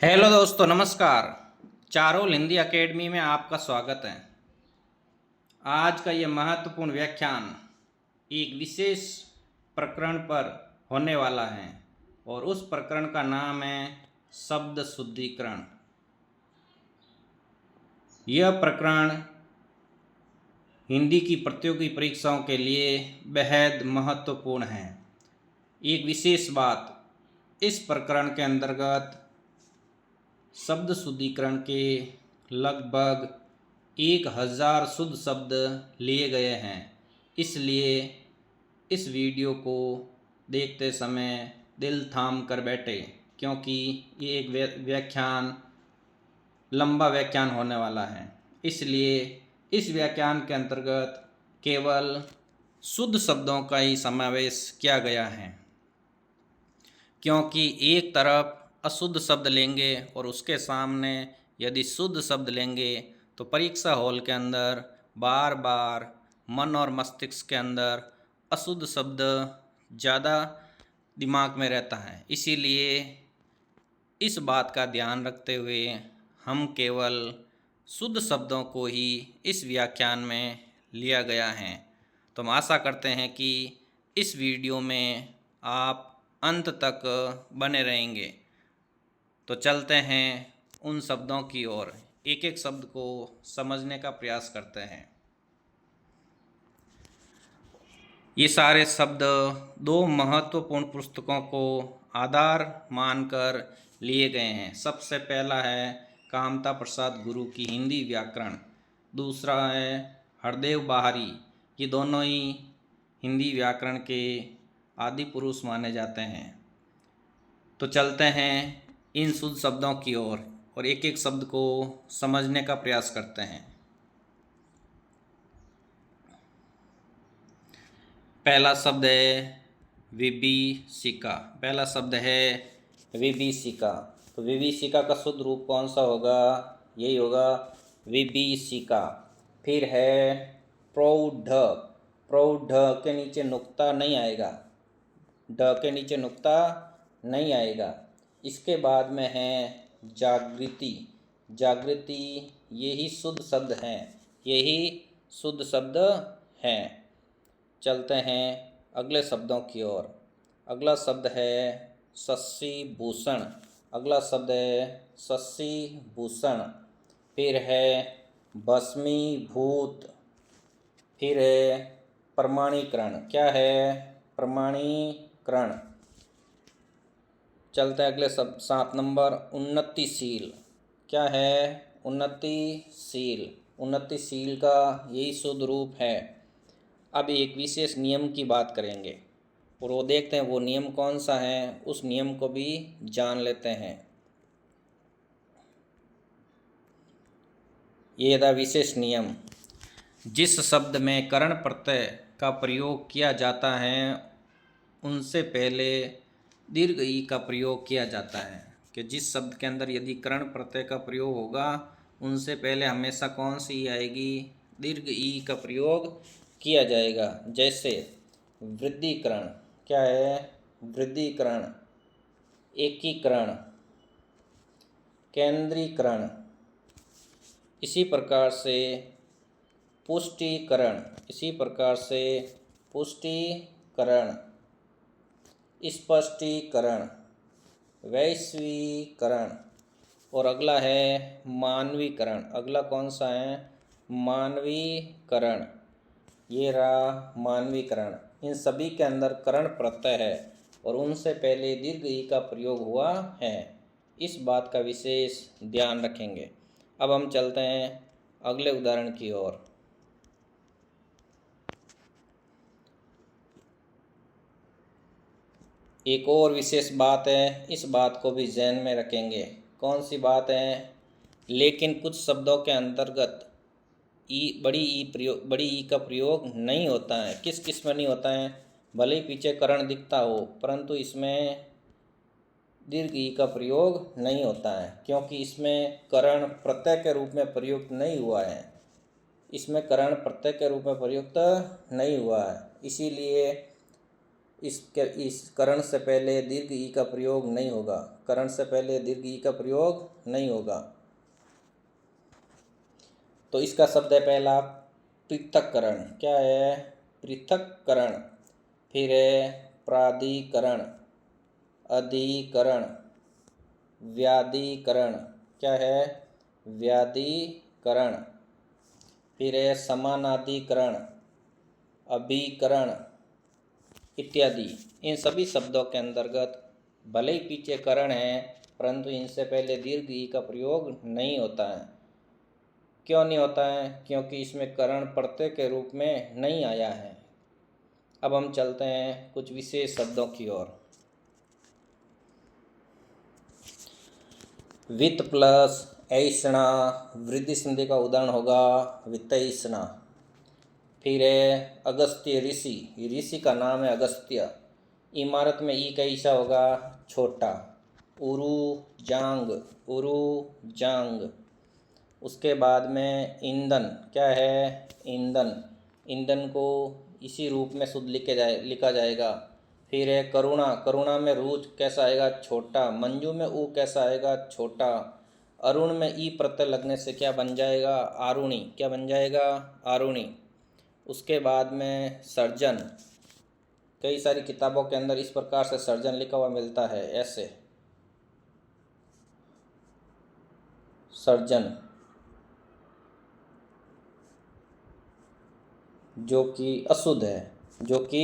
Hello दोस्तों, नमस्कार। चारोल Hindi academy में आपका स्वागत है। आज का ये महत्वपूर्ण व्याख्यान एक विशेष प्रकरण पर होने वाला है और उस प्रकरण का नाम है शब्द शुद्धिकरण। यह प्रकरण हिंदी की प्रतियोगी परीक्षाओं के लिए बेहद महत्वपूर्ण है। एक विशेष बात, इस प्रकरण के अंतर्गत शब्द शुद्धिकरण के लगभग 1000 शुद्ध शब्द लिए गए हैं। इसलिए इस वीडियो को देखते समय दिल थाम कर बैठे, क्योंकि ये एक लंबा व्याख्यान होने वाला है। इसलिए इस व्याख्यान के अंतर्गत केवल शुद्ध शब्दों का ही समावेश किया गया है, क्योंकि एक तरफ अशुद्ध शब्द लेंगे और उसके सामने यदि शुद्ध शब्द लेंगे तो परीक्षा हॉल के अंदर बार बार मन और मस्तिष्क के अंदर अशुद्ध शब्द ज़्यादा दिमाग में रहता है। इसीलिए इस बात का ध्यान रखते हुए हम केवल शुद्ध शब्दों को ही इस व्याख्यान में लिया गया है। तो हम आशा करते हैं कि इस वीडियो में आप अंत तक बने रहेंगे। तो चलते हैं उन शब्दों की ओर, एक एक शब्द को समझने का प्रयास करते हैं। ये सारे शब्द दो महत्वपूर्ण पुस्तकों को आधार मानकर लिए गए हैं। सबसे पहला है कामता प्रसाद गुरु की हिंदी व्याकरण, दूसरा है हरदेव बाहरी। ये दोनों ही हिंदी व्याकरण के आदि पुरुष माने जाते हैं। तो चलते हैं इन शुद्ध शब्दों की ओर और एक एक शब्द को समझने का प्रयास करते हैं। पहला शब्द है विभीषिका। पहला शब्द है विभीषिका। तो विभीषिका का शुद्ध रूप कौन सा होगा? यही होगा विभीषिका। फिर है प्रौढ़। प्रौढ़ के नीचे नुक्ता नहीं आएगा, ढ के नीचे नुक्ता नहीं आएगा। इसके बाद में है जागृति। जागृति यही शुद्ध शब्द हैं, यही शुद्ध शब्द हैं। चलते हैं अगले शब्दों की ओर। अगला शब्द है शशि भूषण। अगला शब्द है शशि भूषण। फिर है भस्मीभूत। फिर है प्रमाणीकरण। क्या है? प्रमाणीकरण। चलते हैं अगले शब्द 7 नंबर उन्नतिशील। क्या है? उन्नतिशील। उन्नतिशील का यही शुद्ध रूप है। अब एक विशेष नियम की बात करेंगे और वो देखते हैं वो नियम कौन सा है, उस नियम को भी जान लेते हैं। ये था विशेष नियम। जिस शब्द में करण प्रत्यय का प्रयोग किया जाता है उनसे पहले दीर्घ ई का प्रयोग किया जाता है। कि जिस शब्द के अंदर यदि करण प्रत्यय का प्रयोग होगा उनसे पहले हमेशा कौन सी आएगी? दीर्घ ई का प्रयोग किया जाएगा। जैसे वृद्धिकरण। क्या है? वृद्धिकरण। एकीकरण, केंद्रीकरण। इसी प्रकार से पुष्टिकरण। इसी प्रकार से पुष्टिकरण, स्पष्टीकरण, वैश्वीकरण। और अगला है मानवीकरण। अगला कौन सा है? मानवीकरण। ये रहा मानवीकरण। इन सभी के अंदर करण प्रत्यय है और उनसे पहले दीर्घ ई का प्रयोग हुआ है। इस बात का विशेष ध्यान रखेंगे। अब हम चलते हैं अगले उदाहरण की ओर। एक और विशेष बात है, इस बात को भी ध्यान में रखेंगे। कौन सी बात है? लेकिन कुछ शब्दों के अंतर्गत बड़ी ई का प्रयोग नहीं होता है। किस किस में नहीं होता है? भले ही पीछे करण दिखता हो परंतु इसमें दीर्घ ई का प्रयोग नहीं होता है, क्योंकि इसमें करण प्रत्यय के रूप में प्रयुक्त नहीं हुआ है। इसमें करण प्रत्यय के रूप में प्रयुक्त नहीं हुआ है, इसीलिए इस करण से पहले दीर्घ ई का प्रयोग नहीं होगा। करण से पहले दीर्घ ई का प्रयोग नहीं होगा। तो इसका शब्द है पहला पृथक्करण। क्या है? पृथक्करण। फिर है प्राधिकरण, अधिकरण, व्याधिकरण। क्या है? व्याधिकरण। फिर है समानाधिकरण, अभिकरण इत्यादि। इन सभी शब्दों के अंतर्गत भले ही पीछे करण है, परंतु इनसे पहले दीर्घ ई का प्रयोग नहीं होता है। क्यों नहीं होता है? क्योंकि इसमें करण प्रत्यय के रूप में नहीं आया है। अब हम चलते हैं कुछ विशेष शब्दों की ओर। वित्त प्लस ऐषणा, वृद्धि संधि का उदाहरण होगा वित्तैषणा। फिर है अगस्त्य ऋषि, ऋषि का नाम है अगस्त्य। इमारत में ई कैसा होगा? छोटा। उरु जांग, उरु जांग। उसके बाद में ईंधन। क्या है? ईंधन। ईंधन को इसी रूप में शुद्ध लिखा जाएगा। फिर है करुणा, करुणा में रूज कैसा आएगा? छोटा। मंजू में ऊ कैसा आएगा? छोटा। अरुण में ई प्रत्यय लगने से क्या बन जाएगा? आरुणी। क्या बन जाएगा? आरुणी। उसके बाद में सर्जन। कई सारी किताबों के अंदर इस प्रकार से सर्जन लिखा हुआ मिलता है, ऐसे सर्जन, जो कि अशुद्ध है, जो कि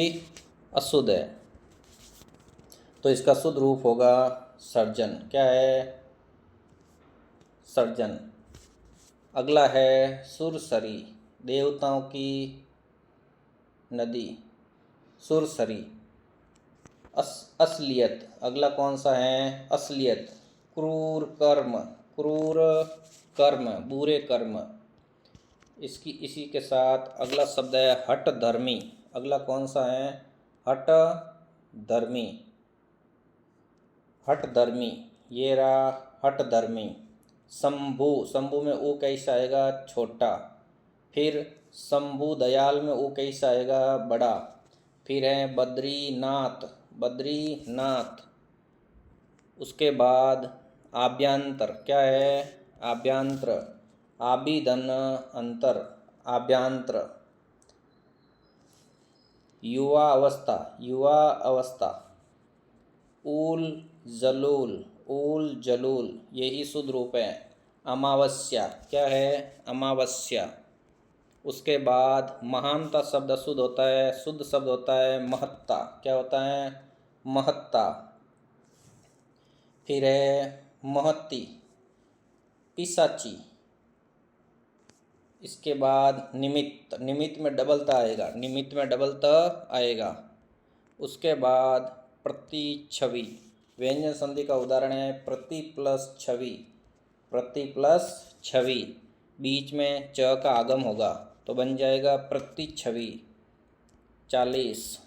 अशुद्ध है। तो इसका शुद्ध रूप होगा सर्जन। क्या है? सर्जन। अगला है सुरसरी, देवताओं की नदी, सुरसरी। असलियत। अगला कौन सा है? असलियत। क्रूर कर्म, क्रूर कर्म, बुरे कर्म। इसी के साथ अगला शब्द है हठ धर्मी। अगला कौन सा है? हठ धर्मी, हठ धर्मी। ये रहा हठ धर्मी। शंभु, शंभु में ऊ कैसा आएगा? छोटा। फिर शंभु दयाल में ऊ कैसा आएगा? बड़ा। फिर है बद्रीनाथ, बद्रीनाथ। उसके बाद आभ्यंतर। क्या है? आभ्यंतर। आभिधन अंतर, आभ्यंतर। युवा अवस्था, युवा अवस्था। ऊल जलूल, ऊल जलूल। यही शुद्ध रूप है। अमावस्या। क्या है? अमावस्या। उसके बाद महानता शब्द अशुद्ध होता है, शुद्ध शब्द होता है महत्ता। क्या होता है? महत्ता। फिर है महत्ती, पिशाची। इसके बाद निमित्त, निमित्त में डबल त आएगा, निमित्त में डबल त आएगा। उसके बाद प्रतिछवि, व्यंजन संधि का उदाहरण है प्रति प्लस छवि, प्रति प्लस छवि। बीच में च का आगम होगा तो बन जाएगा प्रतिछवि। 40।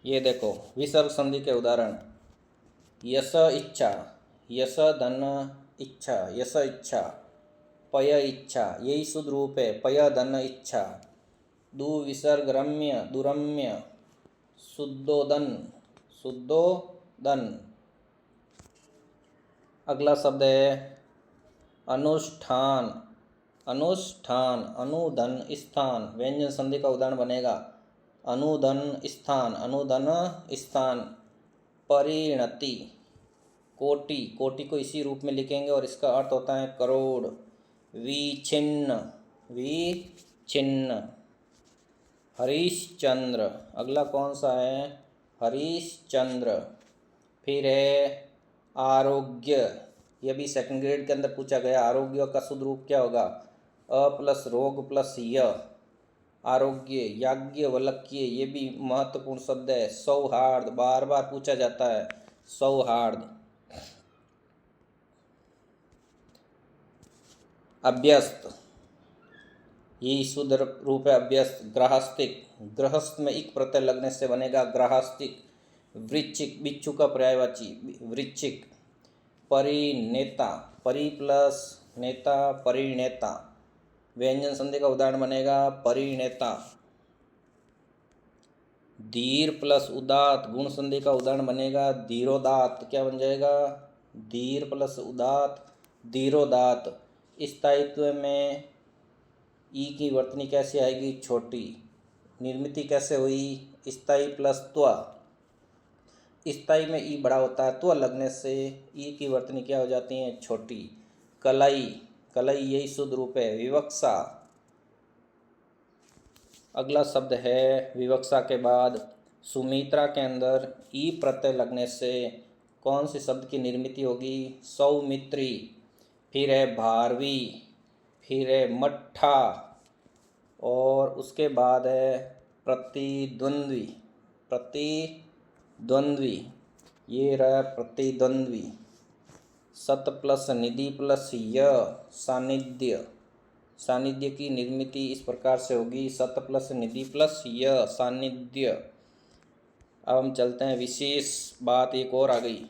ये देखो विसर्ग संधि के उदाहरण। यश इच्छा, यश धन इच्छा, यश इच्छा। पय इच्छा, यही शुद्ध रूप है, पय धन इच्छा। दु विसर्ग रम्य, दुरम्य। शुद्धोदन, शुद्धोदन। अगला शब्द है अनुष्ठान, अनुष्ठान। अनुधन स्थान, व्यंजन संधि का उदाहरण बनेगा अनुधन स्थान, अनुधन स्थान। परिणति, कोटि, कोटि को इसी रूप में लिखेंगे और इसका अर्थ होता है करोड़। विच्छिन्न, विच्छिन्न। हरीशचंद्र। अगला कौन सा है? हरीशचंद्र। फिर है आरोग्य। यह भी सेकंड ग्रेड के अंदर पूछा गया। आरोग्य का शुद्ध रूप क्या होगा? अ प्लस रोग प्लस य, आरोग्य। याज्ञवल्क्य, ये भी महत्वपूर्ण शब्द है। सौहार्द, बार बार पूछा जाता है, सौहार्द। अभ्यस्त, यही शुद्ध रूप है अभ्यस्त। गृहस्थिक, गृहस्थ में एक प्रत्यय लगने से बनेगा गृहस्थिक। वृश्चिक, बिच्छू का पर्यायवाची वृश्चिक। परिनेता, परि प्लस नेता, परिणेता। व्यंजन संधि का उदाहरण बनेगा परिणेता। धीर प्लस उदात गुण संधि का उदाहरण बनेगा धीरोदात। क्या बन जाएगा? धीर प्लस उदात धीरोदात। स्थायित्व में ई की वर्तनी कैसे आएगी? छोटी। निर्मिति कैसे हुई? स्थायी प्लस त्व। स्थायी में ई बड़ा होता है, त्व लगने से ई की वर्तनी क्या हो जाती है? छोटी। कलई, कलई यही शुद्ध रूप है। विवक्षा। अगला शब्द है विवक्षा के बाद सुमित्रा के अंदर ई प्रत्यय लगने से कौन से शब्द की निर्मिति होगी? सौमित्री। फिर है भारवी, फिर है मट्ठा, और उसके बाद है प्रतिद्वंद्वी। प्रतिद्वंद्वी, ये रहा प्रतिद्वंद्वी। सत प्लस निधि प्लस य सानिध्य। सानिध्य की निर्मिति इस प्रकार से होगी सत प्लस निधि प्लस य सानिध्य। अब हम चलते हैं विशेष बात एक और आ गई।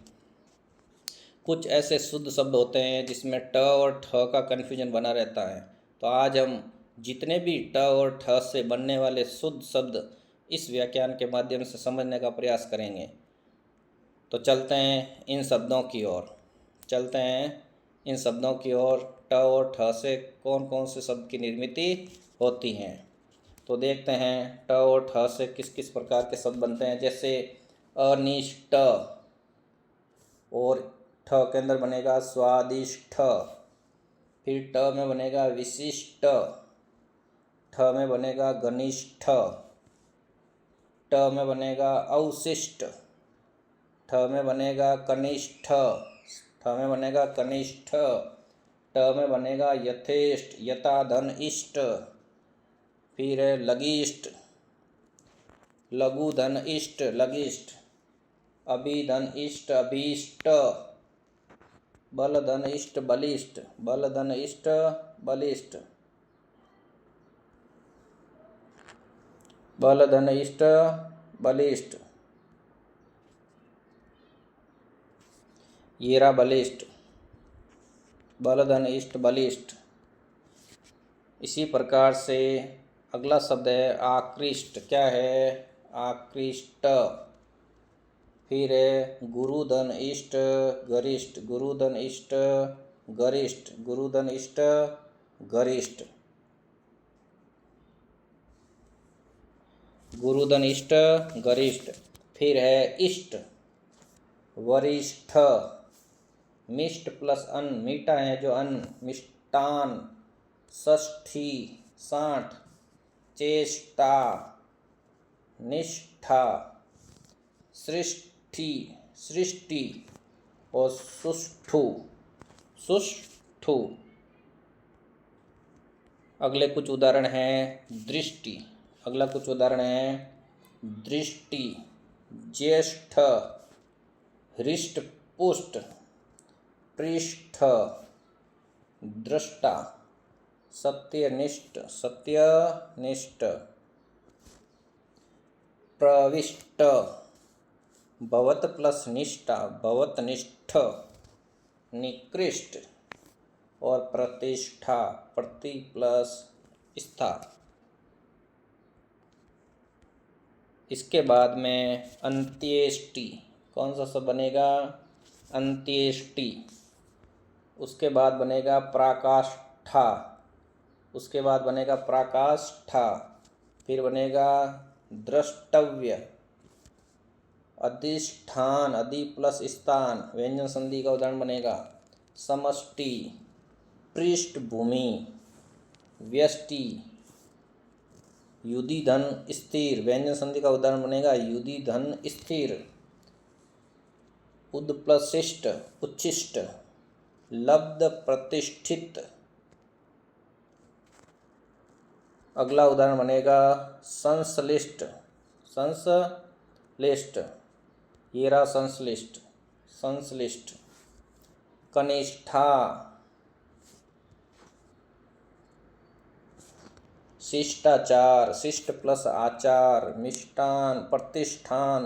कुछ ऐसे शुद्ध शब्द होते हैं जिसमें ट और ठ का कन्फ्यूजन बना रहता है, तो आज हम जितने भी ट और ठ से बनने वाले शुद्ध शब्द इस व्याख्यान के माध्यम से समझने का प्रयास करेंगे। तो चलते हैं इन शब्दों की ओर। ट और ठ से कौन कौन से शब्द की निर्मिति होती हैं, तो देखते हैं ट और ठ से किस किस प्रकार के शब्द बनते हैं। जैसे अनिष्ट, और ठ के अंदर बनेगा स्वादिष्ट। फिर ट में बनेगा विशिष्ट, ठ में बनेगा घनिष्ठ, ट में बनेगा अवशिष्ट, ठ में बनेगा कनिष्ठ, ठ में बनेगा कनिष्ठ, ट में बनेगा यथेष्ट यथा धन इष्ट। फिर है लघिष्ठ, लघु धन इष्ट लघिष्ठ, अभिधन इष्ट अभीष्ट, बल धन इष्ट बलिष्ठ, बल धन इष्ट बलिष्ठ, बल धन इष्ट बलिष्ठ, येरा बलिष्ठ, बल धन इष्ट बलिष्ठ। इसी प्रकार से अगला शब्द है आकृष्ट। क्या है? आकृष्ट। फिर है गुरुधन इष्ट गरिष्ठ, गुरुधन इष्ट गरिष्ठ, गुरुधन इष्ट गरिष्ठ, गुरुधन इष्ट गरिष्ठ। फिर है इष्ट वरिष्ठ। मिष्ट प्लस अन्न, मीठा है जो अन्न, मिष्टान। षष्ठी 60, चेष्टा, निष्ठा, सृष्टि सृष्टि, और सुष्ठु सुष्ठु। अगले कुछ उदाहरण हैं दृष्टि। अगला कुछ उदाहरण है दृष्टि, ज्येष्ठ, हृष्ट पुष्ट, पृष्ठ, दृष्टा, सत्यनिष्ठ सत्यनिष्ठ, प्रविष्ट, भवत प्लस निष्ठा भवतनिष्ठ, निकृष्ट, और प्रतिष्ठा प्रति प्लस स्था। इसके बाद में अंत्येष्टि। कौन सा शब्द बनेगा? अंत्येष्टि। उसके बाद बनेगा प्राकाष्ठा, उसके बाद बनेगा प्राकाष्ठा। फिर बनेगा द्रष्टव्य, अधिष्ठान, अधि प्लस स्थान, व्यंजन संधि का उदाहरण बनेगा समष्टि, पृष्ठभूमि, व्यष्टि, युधि धन स्थिर, व्यंजन संधि का उदाहरण बनेगा युधि धन स्थिर, उद्प्लशिष्ट उच्छिष्ट, लब्ध प्रतिष्ठित। अगला उदाहरण बनेगा संश्लिष्ट, संश्लिष्ट, ये रहा संश्लिष्ट संश्लिष्ट, कनिष्ठा, शिष्टाचार, शिष्ट प्लस आचार, मिष्टान, प्रतिष्ठान,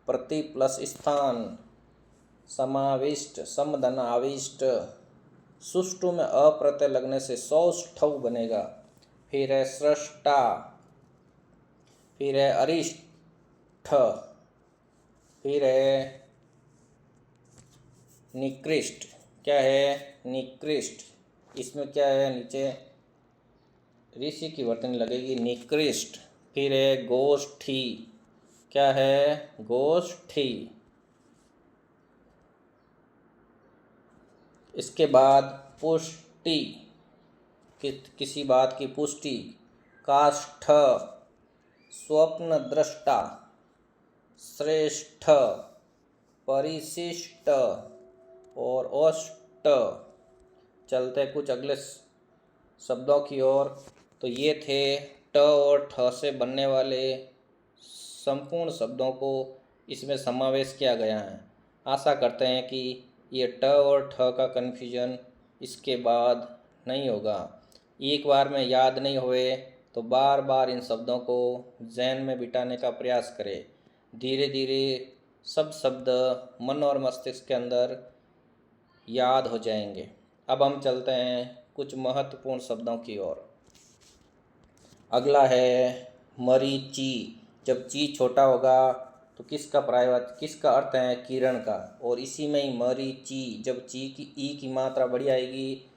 प्रति प्लस स्थान, समाविष्ट, समधन आविष्ट। सुष्टु में अप्रत्यय लगने से सौष्ठव बनेगा। फिर है सृष्टा, फिर है अरिष्ट, फिर है निकृष्ट, क्या है निकृष्ट, इसमें क्या है नीचे ऋषि की वर्तनी लगेगी निकृष्ट। फिर है गोष्ठी, क्या है गोष्ठी। इसके बाद पुष्टि, किसी बात की पुष्टि। काष्ठ, स्वप्न दृष्टा, श्रेष्ठ, परिशिष्ट और ओष्ट। चलते हैं कुछ अगले शब्दों की ओर। तो ये थे ट और ठ से बनने वाले संपूर्ण शब्दों को इसमें समावेश किया गया है। आशा करते हैं कि ये ट और ठ का कन्फ्यूजन इसके बाद नहीं होगा। एक बार में याद नहीं हुए तो बार बार इन शब्दों को ज़हन में बिठाने का प्रयास करें। धीरे धीरे सब शब्द मन और मस्तिष्क के अंदर याद हो जाएंगे। अब हम चलते हैं कुछ महत्वपूर्ण शब्दों की ओर। अगला है मरीचि। जब ची छोटा होगा तो किसका अर्थ है किरण का, और इसी में ही मरीचि, जब ची की ई की मात्रा बढ़ी आएगी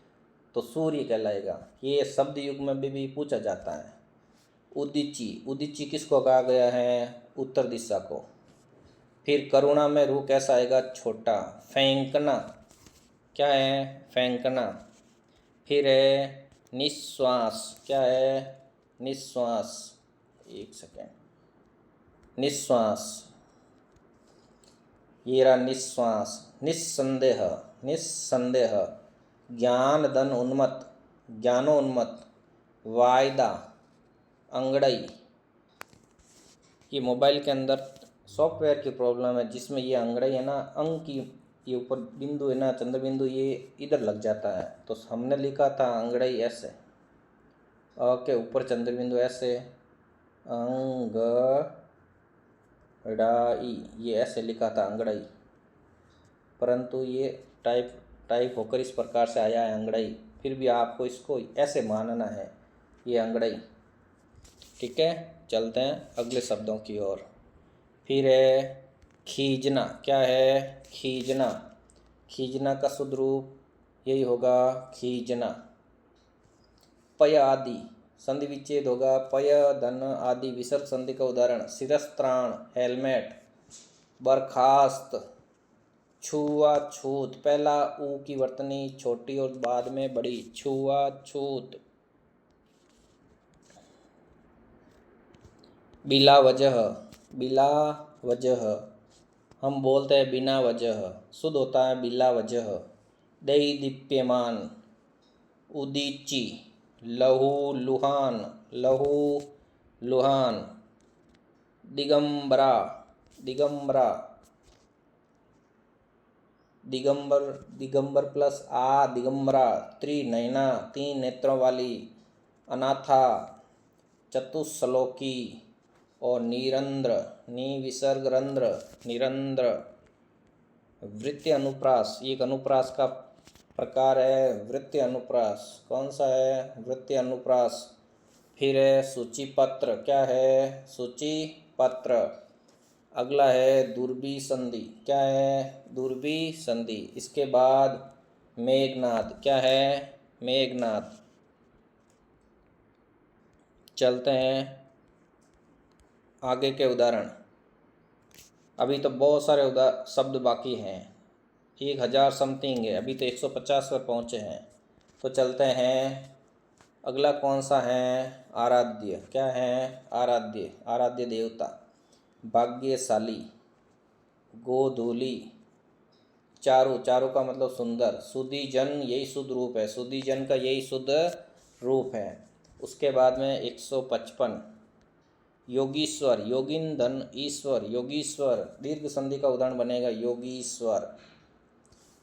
तो सूर्य कहलाएगा। ये शब्द युग में भी पूछा जाता है। उदीची, उदीची किसको कहा गया है उत्तर दिशा को। फिर करुणा में रू कैसा आएगा छोटा। फेंकना, क्या है फेंकना। फिर है निश्वास, क्या है निश्वास, एक सेकेंड, निश्वास, ये रहा निश्वास। निस्संदेह, निस्संदेह। ज्ञान धन उन्मत्त, ज्ञानोन्मत्त। वायदा, अंगड़ई। ये मोबाइल के अंदर सॉफ्टवेयर की प्रॉब्लम है जिसमें ये अंगड़ई है ना, अंग की ये ऊपर बिंदु है ना चंद्र बिंदु, ये इधर लग जाता है। तो हमने लिखा था अंगड़ई ऐसे, के ऊपर चंद्र बिंदु ऐसे, अंगड़ाई, ये ऐसे लिखा था अंगड़ई, परंतु ये टाइप होकर इस प्रकार से आया है अंगड़ई। फिर भी आपको इसको ऐसे मानना है, ये अंगड़ई। ठीक है, चलते हैं अगले शब्दों की ओर। फिर है खींचना, क्या है खींचना। खींचना का शुद्ध रूप यही होगा खींचना। पय आदि, संधि विच्छेद होगा पय धन आदि विसर्ग संधि का उदाहरण शिरस्त्राण, हेलमेट। बर्खास्त, छुआछूत, पहला ऊ की वर्तनी छोटी और बाद में बड़ी, छुआछूत। बिला वजह, बिला वजह, हम बोलते हैं बिना वजह, शुद्ध होता है बिला वजह। दैदीप्यमान, उदीची, लहू लुहान, लहू लुहान। दिगंबरा, दिगंबरा, दिगंबर, दिगंबर प्लस आ दिगंबरा। त्रिनयना, तीन नेत्रों वाली। अनाथा, चतुश्लोकी और निरंद्र, निविसर्ग रंध्र, निरंद्र। वृत्ति अनुप्रास, एक अनुप्रास का प्रकार है वृत्ति अनुप्रास। कौन सा है वृत्ति अनुप्रास। फिर है सूचीपत्र, क्या है सूचीपत्र। अगला है दुर्बी संधि, क्या है दुर्बी संधि। इसके बाद मेघनाद, क्या है मेघनाद। चलते हैं आगे के उदाहरण। अभी तो बहुत सारे शब्द बाकी हैं, 1000 समथिंग है, अभी तो 150 पर पहुँचे हैं। तो चलते हैं, अगला कौन सा है आराध्य, क्या है आराध्य, आराध्य देवता। भाग्यशाली, गोधूली। चारु, चारु का मतलब सुंदर। सुधीजन, यही शुद्ध रूप है, सुधीजन का यही शुद्ध रूप है। उसके बाद में 155 योगीश्वर, योगिन धन ईश्वर, योगीश्वर। दीर्घ संधि का उदाहरण बनेगा योगीश्वर।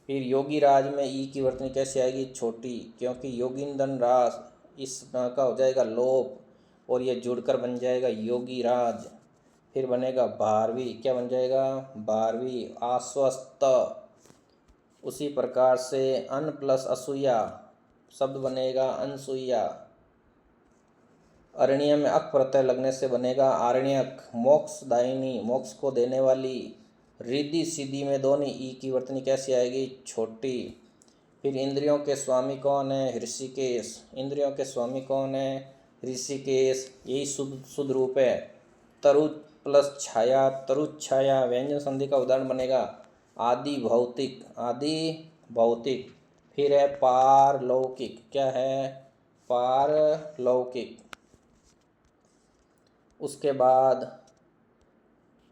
फिर योगी राज में ई की वर्तनी कैसे आएगी छोटी, क्योंकि योगिन धन राज इस का हो जाएगा लोप और ये जुड़कर बन जाएगा योगी राज। फिर बनेगा 12वीं, क्या बन जाएगा 12वीं। आश्वस्त, उसी प्रकार से अन प्लस असूया शब्द बनेगा अनसुईया। अरण्य में अक प्रत्यय लगने से बनेगा आरण्यक। मोक्षदायिनी, मोक्ष को देने वाली। रिद्धि सिद्धि में दोनों ई की वर्तनी कैसी आएगी? छोटी। फिर इंद्रियों के स्वामी कौन है? ऋषिकेश। इंद्रियों के स्वामी कौन है? ऋषिकेश। यही शुद्ध रूप है। तरु प्लस छाया, तरुज छाया। व्यंजन संधि का उदाहरण बनेगा आदि भौतिक, आदि भौतिक। फिर है पारलौकिक। क्या है? पारलौकिक। उसके बाद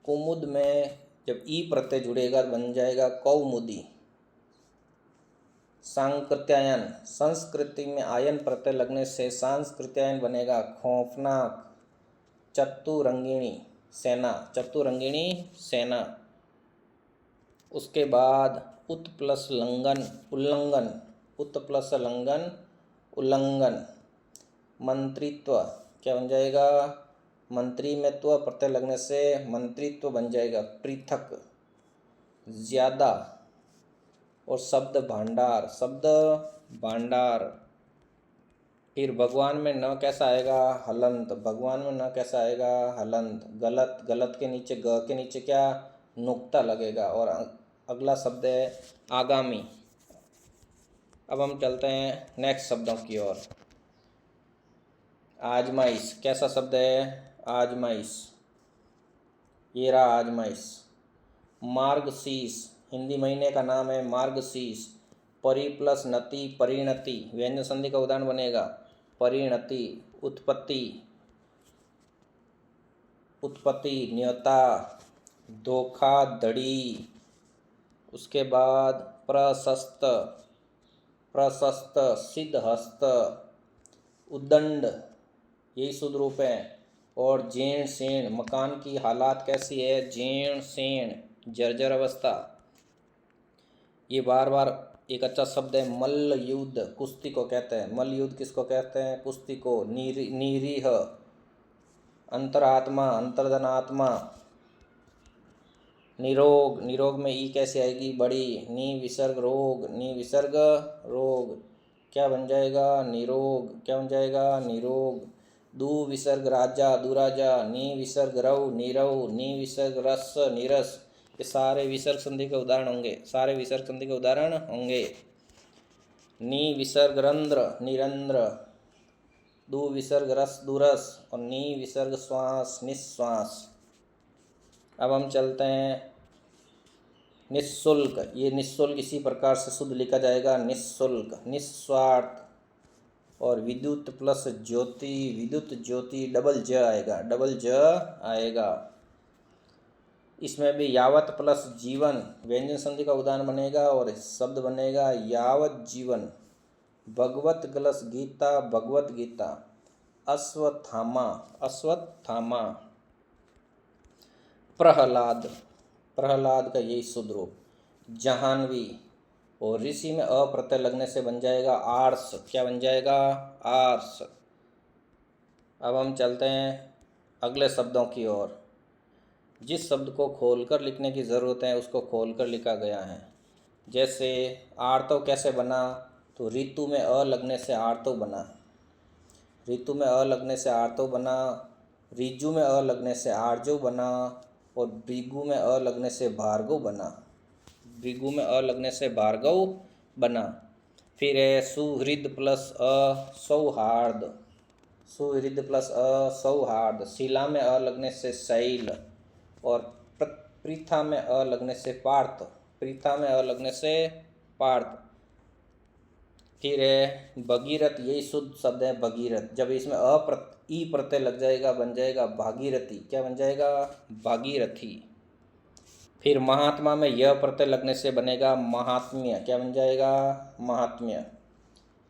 कुमुद में जब ई प्रत्यय जुड़ेगा बन जाएगा कौमुदी। सांकृत्यायन, संस्कृति में आयन प्रत्यय लगने से सांस्कृत्यायन बनेगा खौफनाक। चतुरंगिणी सेना, चतुरंगिणी सेना। उसके बाद उत प्लस लंघन उल्लंघन, उत प्लस लंघन उल्लंघन। मंत्रित्व क्या बन जाएगा? मंत्री में त्व प्रत्यय लगने से मंत्रित्व बन जाएगा पृथक, ज्यादा। और शब्द भांडार, शब्द भांडार। फिर भगवान में न कैसा आएगा? हलंत। भगवान में न कैसा आएगा? हलंत। गलत, गलत के नीचे ग के नीचे क्या? नुक्ता लगेगा। और अगला शब्द है आगामी। अब हम चलते हैं नेक्स्ट शब्दों की ओर। आजमाइश कैसा शब्द है? आजमाइश, ये रहा आजमाइश। मार्गशीर्ष, हिंदी महीने का नाम है मार्गशीर्ष। परि प्लस नति, परिणति। व्यंजन संधि का उदाहरण बनेगा परिणति। उत्पत्ति, उत्पत्ति। न्योता, धोखाधड़ी। उसके बाद प्रशस्त, प्रशस्त। सिद्धहस्त, उद्दंड, यही शुद्ध रूप है। और जीर्ण शीर्ण, मकान की हालात कैसी है? जीर्ण शीर्ण, जर्जर अवस्था। ये बार बार एक अच्छा शब्द है मल्ल युद्ध, कुश्ती को कहते हैं। मल्ल युद्ध किसको कहते हैं? कुश्ती को। निरीह, अंतरात्मा, अंतर्धनात्मा। निरोग, निरोग में ई कैसे आएगी? बड़ी। नि विसर्ग रोग, नि विसर्ग रोग। क्या बन जाएगा? निरोग। क्या बन जाएगा? निरोग। दु विसर्ग राजा, दुराजा। नि विसर्ग रव, नीरव। नि विसर्ग रस, नीरस। ये सारे विसर्ग संधि के उदाहरण होंगे, सारे विसर्ग संधि के उदाहरण होंगे। नि विसर्ग रंध्र, निरंध्र। दु विसर्ग रस, दुरस। और नि विसर्ग श्वास, निश्वास। अब हम चलते हैं निःशुल्क। ये निःशुल्क इसी प्रकार से शुद्ध लिखा जाएगा निःशुल्क, निस्वार्थ। और विद्युत प्लस ज्योति, विद्युत ज्योति। डबल ज आएगा, डबल ज आएगा। इसमें भी यावत प्लस जीवन, व्यंजन संधि का उदाहरण बनेगा और शब्द बनेगा यावत जीवन। भगवत प्लस गीता, भगवत गीता। अश्वत्थामा, अश्वत्थामा। प्रहलाद, प्रहलाद का यही शुद्ध रूप। जहानवी। और ऋषि में अ प्रत्यय लगने से बन जाएगा आर्स। क्या बन जाएगा? आर्स। अब हम चलते हैं अगले शब्दों की ओर। जिस शब्द को खोलकर लिखने की ज़रूरत है उसको खोलकर लिखा गया है। जैसे आर्तव कैसे बना? तो ऋतु में अ लगने से आर्तव बना। ऋतु में अ लगने से आर्तव बना। ऋजु में अ लगने से आर्जव बना। और भृगु में अ लगने से भार्गव बना। भृगु में अ लगने से भार्गव बना। फिर है सुहृद प्लस अ सौहार्द, सुहृद प्लस अ सौहार्द। शिला में अ लगने से शैल। और पृथा में अ लगने से पार्थ, पृथा में अ लगने से पार्थ। फिर है भगीरथ, यही शुद्ध शब्द है भगीरथ। जब इसमें ई प्रत्यय लग जाएगा बन जाएगा भागीरथी। क्या बन जाएगा? भागीरथी। फिर महात्मा में यह प्रत्यय लगने से बनेगा महात्म्य। क्या बन जाएगा? महात्म्य।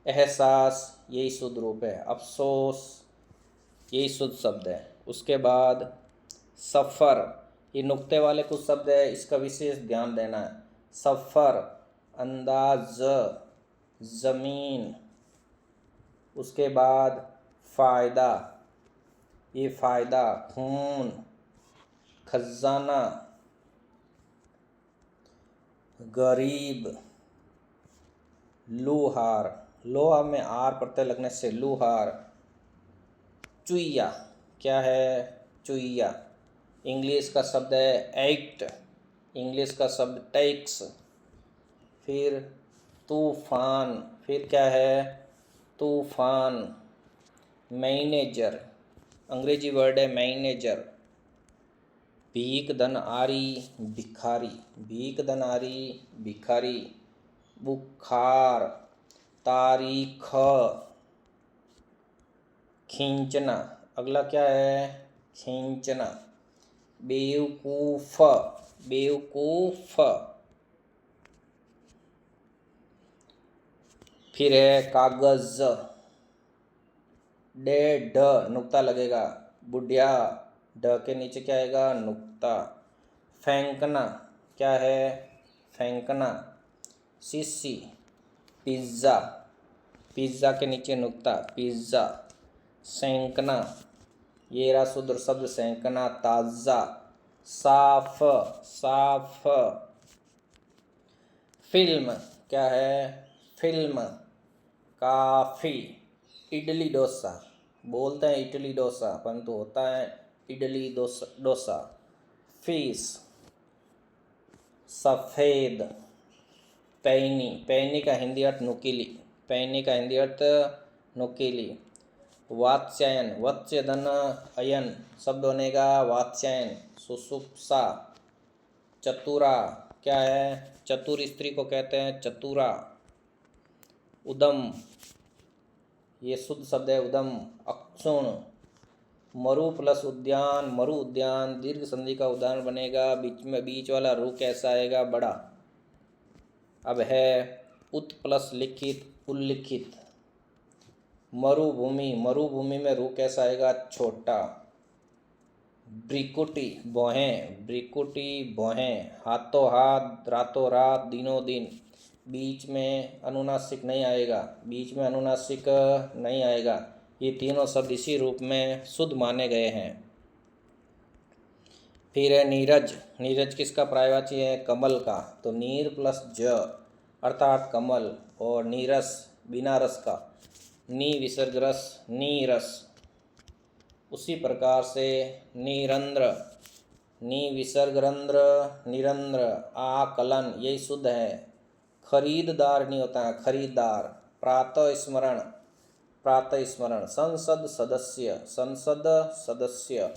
एहसास, यही शुद्ध रूप है। अफसोस, यही शुद्ध शब्द है। उसके बाद सफ़र, ये नुक्ते वाले कुछ शब्द है, इसका विशेष ध्यान देना है। सफ़र, अंदाज, ज़मीन। उसके बाद फ़ायदा, ये फ़ायदा। खून, खजाना, गरीब, लूहार। लोहा में आर प्रत्यय लगने से लूहार। चुईया, क्या है? चुईया। इंग्लिश का शब्द है एक्ट, इंग्लिश का शब्द टैक्स। फिर तूफान, फिर क्या है? तूफान। मैनेजर, अंग्रेजी वर्ड है मैनेजर। भीख धन आरी, भिखारी, भीख धन आरी, भिखारी। बुखार। तारीख। खींचना, अगला क्या है? खींचना। बेवकूफ, बेवकूफ। फिर है कागज, डे ढ नुक्ता लगेगा, बुढ़िया, ढ के नीचे क्या आएगा? नुक्ता। फेंकना, क्या है? फेंकना। सीसी, पिज्ज़ा, पिज्ज़ा के नीचे नुक्ता, पिज्ज़ा। सेंकना, ये रहा शुद्ध शब्द सेंकना, ताज़ा। साफ, साफ। फिल्म, क्या है? फिल्म। काफ़ी। इडली डोसा, बोलते हैं इडली डोसा परंतु होता है इडली डोसा। फीस। सफ़ेद। पैनी, पैनी का हिंदी अर्थ नुकीली, पैनी का हिंदी अर्थ नुकीली। वात्स्यायन, वत्स्य धन अयन शब्द बनेगा वात्स्यायन। सुसुप्सा। चतुरा, क्या है? चतुर स्त्री को कहते हैं चतुरा। उदम, ये शुद्ध शब्द है उदम। अक्षुण। मरु प्लस उद्यान, मरु उद्यान दीर्घ संधि का उदाहरण बनेगा। बीच में बीच वाला रू कैसा आएगा? बड़ा। अब है उत प्लस लिखित, उल्लिखित। मरुभूमि, मरुभूमि में रू कैसा आएगा? छोटा। ब्रिकुटी, भौहें, ब्रिकुटी भौहें। हाथों हाथ, रातों रात, दिनों दिन, बीच में अनुनासिक नहीं आएगा, बीच में अनुनासिक नहीं आएगा। ये तीनों शब्द इसी रूप में शुद्ध माने गए हैं। फिर है नीरज, नीरज किसका पर्यायवाची है? कमल का, तो नीर प्लस ज अर्थात कमल, और नीरस बिना रस का, नी विसर्ग रस, नीरस। उसी प्रकार से निरंद्र, नी विसर्ग रंध्र, निरंद्र। आकलन, यही शुद्ध है। खरीददार नहीं होता है, खरीददार। प्रातः स्मरण, प्रातः स्मरण। संसद सदस्य, संसद सदस्य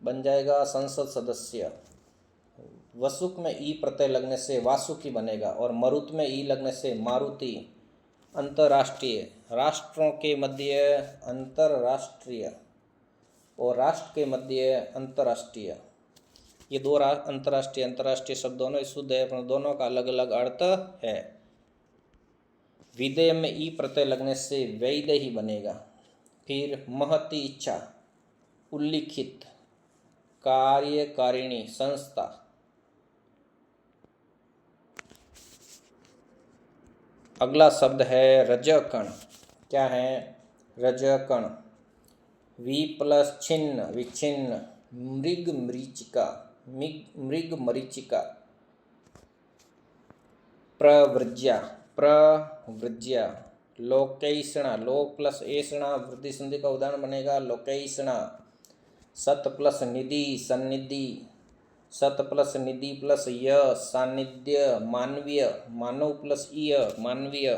बन जाएगा संसद सदस्य। वसुक में ई प्रत्यय लगने से वासुकी बनेगा, और मरुत में ई लगने से मारुति। अंतर्राष्ट्रीय, राष्ट्रों के मध्य अंतर्राष्ट्रीय, और राष्ट्र के मध्य अंतर्राष्ट्रीय। ये दो अंतर्राष्ट्रीय अंतर्राष्ट्रीय शब्द दोनों शुद्ध है, पर दोनों का अलग अलग अर्थ है। विधेय में ई प्रत्यय लगने से वैध ही बनेगा। फिर महती इच्छा, उल्लिखित। कार्यकारिणी, संस्था। अगला शब्द है रजकण, क्या है? रजकण। वी प्लस छिन्न, विच्छिन्न। मृग मरीचिका, मृग मरीचिका। प्रवृज्या, प्रवृज्या। लोकैषणा, लोक प्लस ऐषणा वृद्धि संधि का उदाहरण बनेगा लोकैषणा। सत प्लस निधि, सन्निधि। सत प्लस निधि प्लस य, सानिध्य, मानवीय। मानव प्लस ईय, मानवीय।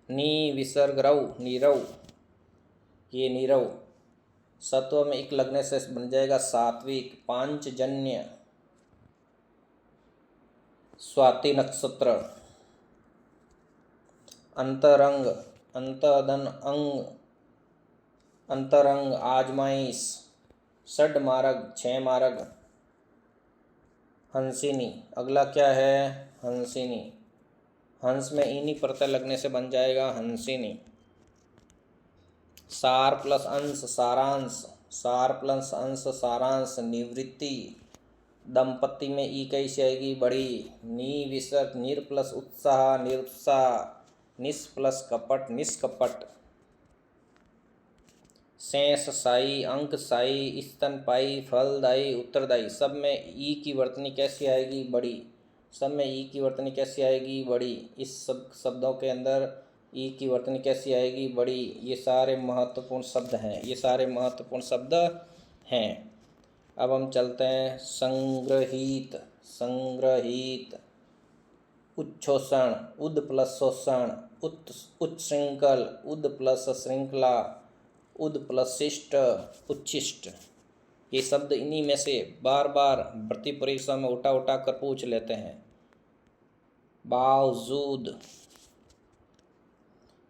नी विसर्ग रव, नीरव, ये नीरव। सत्व में इक लगने से बन जाएगा सात्विक। पांचजन्य, स्वाति नक्षत्र। अंतरंग, अंतधन अंग, अंतरंग। आजमाइश, षड मार्ग, 6 मार्ग। हंसिनी, अगला क्या है? हंसिनी। हंस में इनी प्रत्यय लगने से बन जाएगा हंसिनी। सार प्लस अंश, सारांश। सार प्लस अंश, सारांश। निवृत्ति। दंपति में ई कैसी आएगी? बड़ी। नी विसर्ग, निर प्लस उत्साह, निरुत्साह। निस प्लस कपट, निष्कपट। शेष साई, अंक साई, स्तनपाई, फलदायी, उत्तरदायी। सब में ई की वर्तनी कैसी आएगी? बड़ी। सब में ई की वर्तनी कैसी आएगी? बड़ी। इस सब शब्दों के अंदर ई की वर्तनी कैसी आएगी, बड़ी। ये सारे महत्वपूर्ण शब्द हैं, ये सारे महत्वपूर्ण शब्द हैं। अब हम चलते हैं संग्रहित। संग्रहित, उच्छोषण, उद प्लस शोषण, उच्छृंखल, उद प्लस श्रृंखला, उद प्लस शिष्ट, उच्छिष्ट। ये शब्द इन्हीं में से बार बार भर्ती परीक्षा में उठा उठा कर पूछ लेते हैं। बावजूद,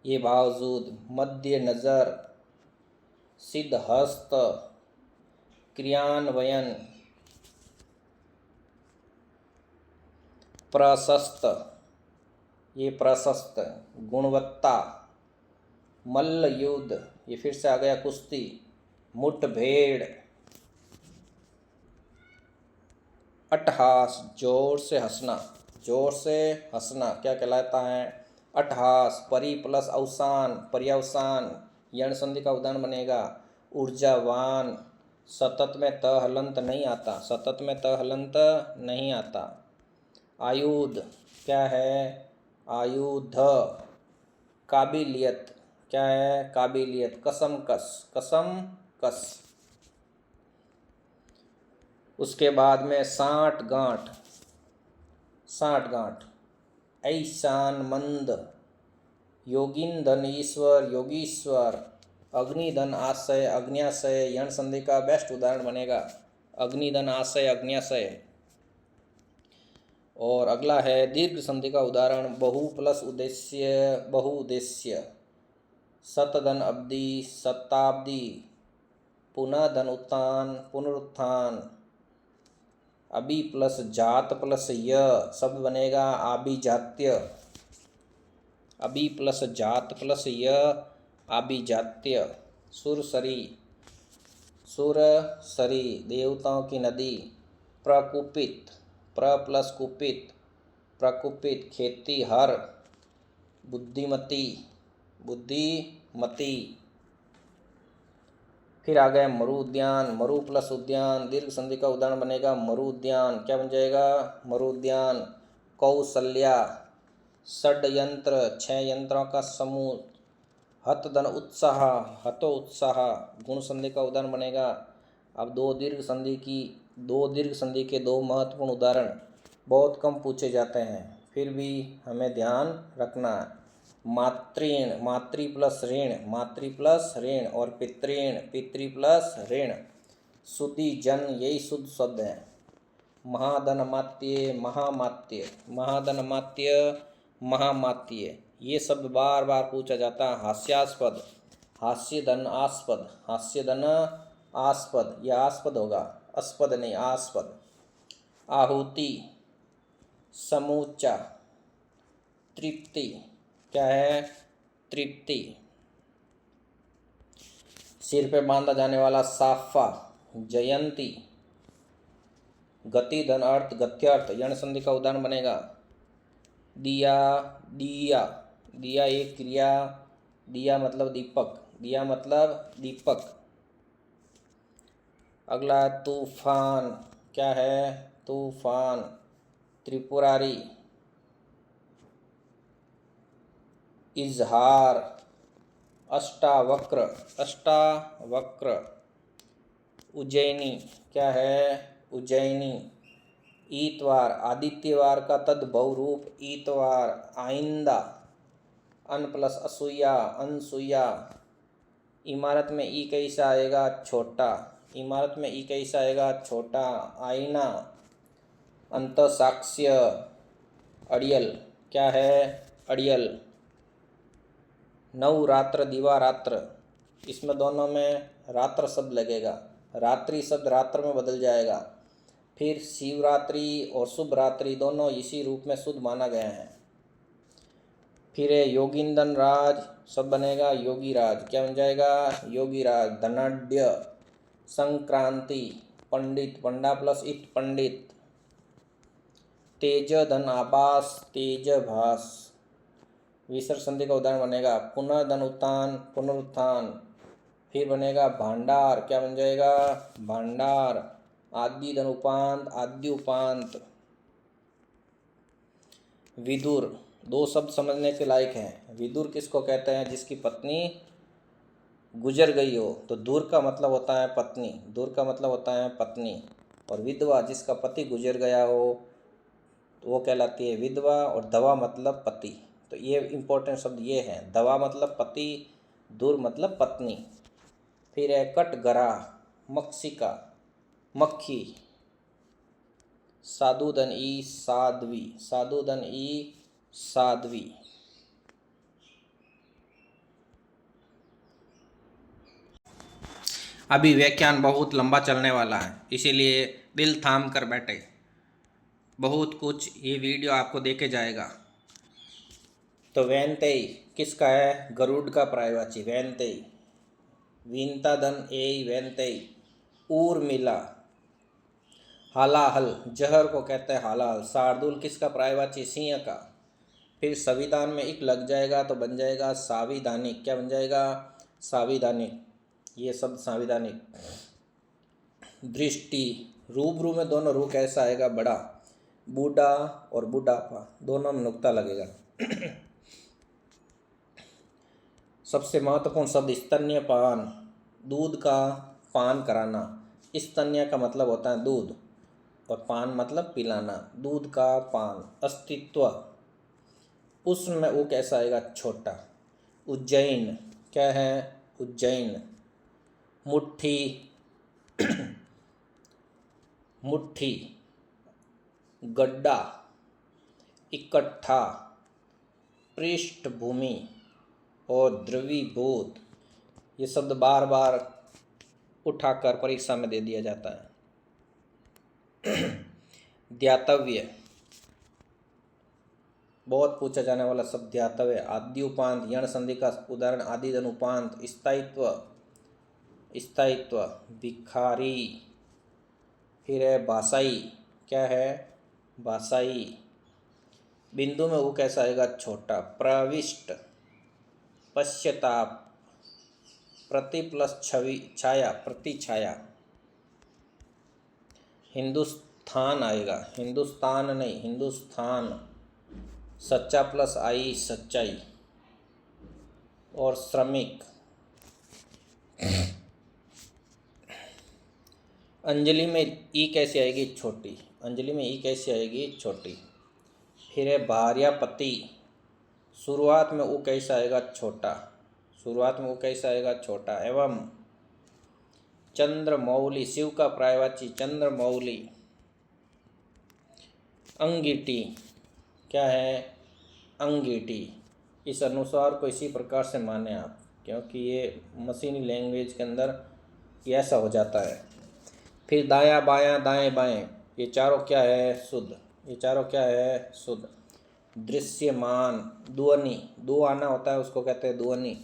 ये बावजूद। मध्य नज़र, सिद्धहस्त, क्रियान्वयन, प्रशस्त, ये प्रशस्त। गुणवत्ता, मल्ल युद्ध, ये फिर से आ गया कुश्ती। मुठभेड़, अट्टहास, जोर से हंसना। जोर से हंसना क्या कहलाता है, अट्टहास। परि प्लस अवसान, पर्यावसान, यण संधि का उदाहरण बनेगा। ऊर्जावान, सतत में त हलंत नहीं आता, सतत में त हलंत नहीं आता। आयुध क्या है, आयुध। काबिलियत क्या है, काबिलियत। कसमकस, कसमकस। उसके बाद में साठ गांठ, साठ गांठ। ऐशान मंद, योगिंधन ईश्वर, योगीश्वर। अग्निधन आशय, अग्न्याशय, यण संधि का बेस्ट उदाहरण बनेगा। अग्निधन आशय, अग्न्याशय। और अगला है दीर्घ संधि का उदाहरण, बहु प्लस उद्देश्य, बहुउद्देश्य। शतधन अब्दी, शताब्दी। पुनः धन उत्थान, पुनरुत्थान। अभी प्लस जात प्लस य शब्द बनेगा आभिजात्य। अभी प्लस जात प्लस य, आभिजात्य। सुरसरी, सुरसरी, देवताओं की नदी। प्रकुपित, प्र प्लस कुपित, प्रकुपित। खेतीहर, बुद्धिमती, बुद्धिमती। फिर आ गया मरु उद्यान, मरु प्लस उद्यान, दीर्घ संधि का उदाहरण बनेगा मरु उद्यान। क्या बन जाएगा, मरु उद्यान। कौशल्या, षड्यंत्र, 6 यंत्रों का समूह। हतधन उत्साह, हतो उत्साह, गुण संधि का उदाहरण बनेगा। अब दो दीर्घ संधि के दो महत्वपूर्ण उदाहरण बहुत कम पूछे जाते हैं, फिर भी हमें ध्यान रखना है। मातृण, मातृ प्लस ऋण, मातृ प्लस ऋण। और पितृण, पितृ प्लस ऋण। शुद्धि जन, यही शुद्ध शब्द है। महाधनमात्य, महामात्य, महाधनमात्य, महामात्य। ये शब्द बार बार पूछा जाता है। हास्यास्पद, हास्यधन आस्पद, हास्यधन आस्पद। यह आस्पद होगा, अस्पद नहीं, आस्पद। आहुति, समूचा। तृप्ति क्या है, तृप्ति। सिर पे बांधा जाने वाला साफा, जयंती। गति धन अर्थ, गत्यर्थ, यण संधि का उदाहरण बनेगा। दिया, दिया, दिया एक क्रिया। दिया मतलब दीपक, दिया मतलब दीपक। अगला तूफान क्या है, तूफान। त्रिपुरारी, इजहार। अष्टावक्र, अष्टावक्र। उज्जैनी क्या है, उज्जैनी। ईतवार, आदित्यवार का तद्भव रूप ईतवार। आइंदा, अन प्लस असूया, अनसुईया। इमारत में ई कैसा आएगा, छोटा। इमारत में ई कैसा आएगा, छोटा। आईना। अंतसाक्ष्य, अड़ियल क्या है, अड़ियल। नवरात्र, दिवारात्र, इसमें दोनों में रात्र शब्द लगेगा, रात्रि शब्द रात्र में बदल जाएगा। फिर शिवरात्रि और शुभ रात्रि दोनों इसी रूप में शुद्ध माना गया है। फिर है योगिंदन राज, सब बनेगा योगी राज। क्या बन जाएगा, योगी राज। धनाढ्य, संक्रांति। पंडित, पंडा प्लस इत, पंडित। तेज धन आभास, तेजभास। विसर्ग संधि का उदाहरण बनेगा। पुनर्धन उत्थान, पुनरुत्थान। फिर बनेगा भांडार, क्या बन जाएगा, भांडार। आदि धन उपांत, आद्य उपांत। विदुर, दो शब्द समझने के लायक हैं। विदुर किसको कहते हैं? जिसकी पत्नी गुजर गई हो, तो दूर का मतलब होता है पत्नी, दूर का मतलब होता है पत्नी। और विधवा जिसका पति गुजर गया हो तो वो कहलाती है विधवा। और दवा मतलब पति। तो ये इम्पोर्टेंट शब्द ये हैं, दवा मतलब पति, दूर मतलब पत्नी। फिर है कटगरा, मक्षिका, मक्खी। साधुधन ई साध्वी, साधुधन ई साध्वी। अभी व्याख्यान बहुत लंबा चलने वाला है, इसीलिए दिल थाम कर बैठे। बहुत कुछ ये वीडियो आपको देके जाएगा। तो वैनतेई किसका है? गरुड़ का पर्यायवाची वैनतेई। विंताधन ए वैनतेई। ऊर्मिला, हालाहल, जहर को कहते हैं हालाहल। शार्दुल किसका पर्यायवाची? सिंह का। फिर संविधान में एक लग जाएगा तो बन जाएगा संविधानिक। क्या बन जाएगा? संविधानिक। ये शब्द संविधानिक। दृष्टि, रूबरू में दोनों रू कैसा आएगा? बड़ा। बूढ़ा और बुढ़ापा दोनों में नुक्ता लगेगा। सबसे महत्वपूर्ण शब्द स्तन्यपान, दूध का पान कराना। स्तन्य का मतलब होता है दूध और पान मतलब पिलाना, दूध का पान। अस्तित्व, उसमें वो कैसा आएगा? छोटा। उज्जैन क्या है? उज्जैन। मुट्ठी, मुट्ठी। गड्ढा, इकट्ठा। पृष्ठभूमि और द्रवीभूत, ये शब्द बार बार उठाकर परीक्षा में दे दिया जाता है। ध्यातव्य, बहुत पूछा जाने वाला शब्द ध्यातव्य। आदि उपांत, यण संधि का उदाहरण आदि धन उपांत। स्थायित्व, स्थायित्व। भिखारी। फिर है भाषाई, क्या है? भाषाई। बिंदु में वो कैसा आएगा? छोटा। प्रविष्ट, पश्चाताप। प्रति प्लस छवि छाया, प्रति छाया। हिंदुस्तान आएगा, हिंदुस्तान नहीं हिंदुस्तान। सच्चा प्लस आई, सच्चाई। और श्रमिक। अंजलि में ई कैसे आएगी? छोटी। अंजलि में ई कैसे आएगी? छोटी। फिर है भार्यापति, शुरुआत में वो कैसा आएगा? छोटा। शुरुआत में वो कैसा आएगा? छोटा। एवं चंद्रमौली, शिव का पर्यायवाची चंद्रमौली। अंगीठी, क्या है? अंगीठी। इस अनुसार को इसी प्रकार से माने आप, क्योंकि ये मशीनी लैंग्वेज के अंदर ऐसा हो जाता है। फिर दायां बायां दाएं बाएं, ये चारों क्या है? शुद्ध। ये चारों क्या है? शुद्ध। दृश्यमान, ध्वनि, दो आना होता है उसको कहते हैं ध्वनि।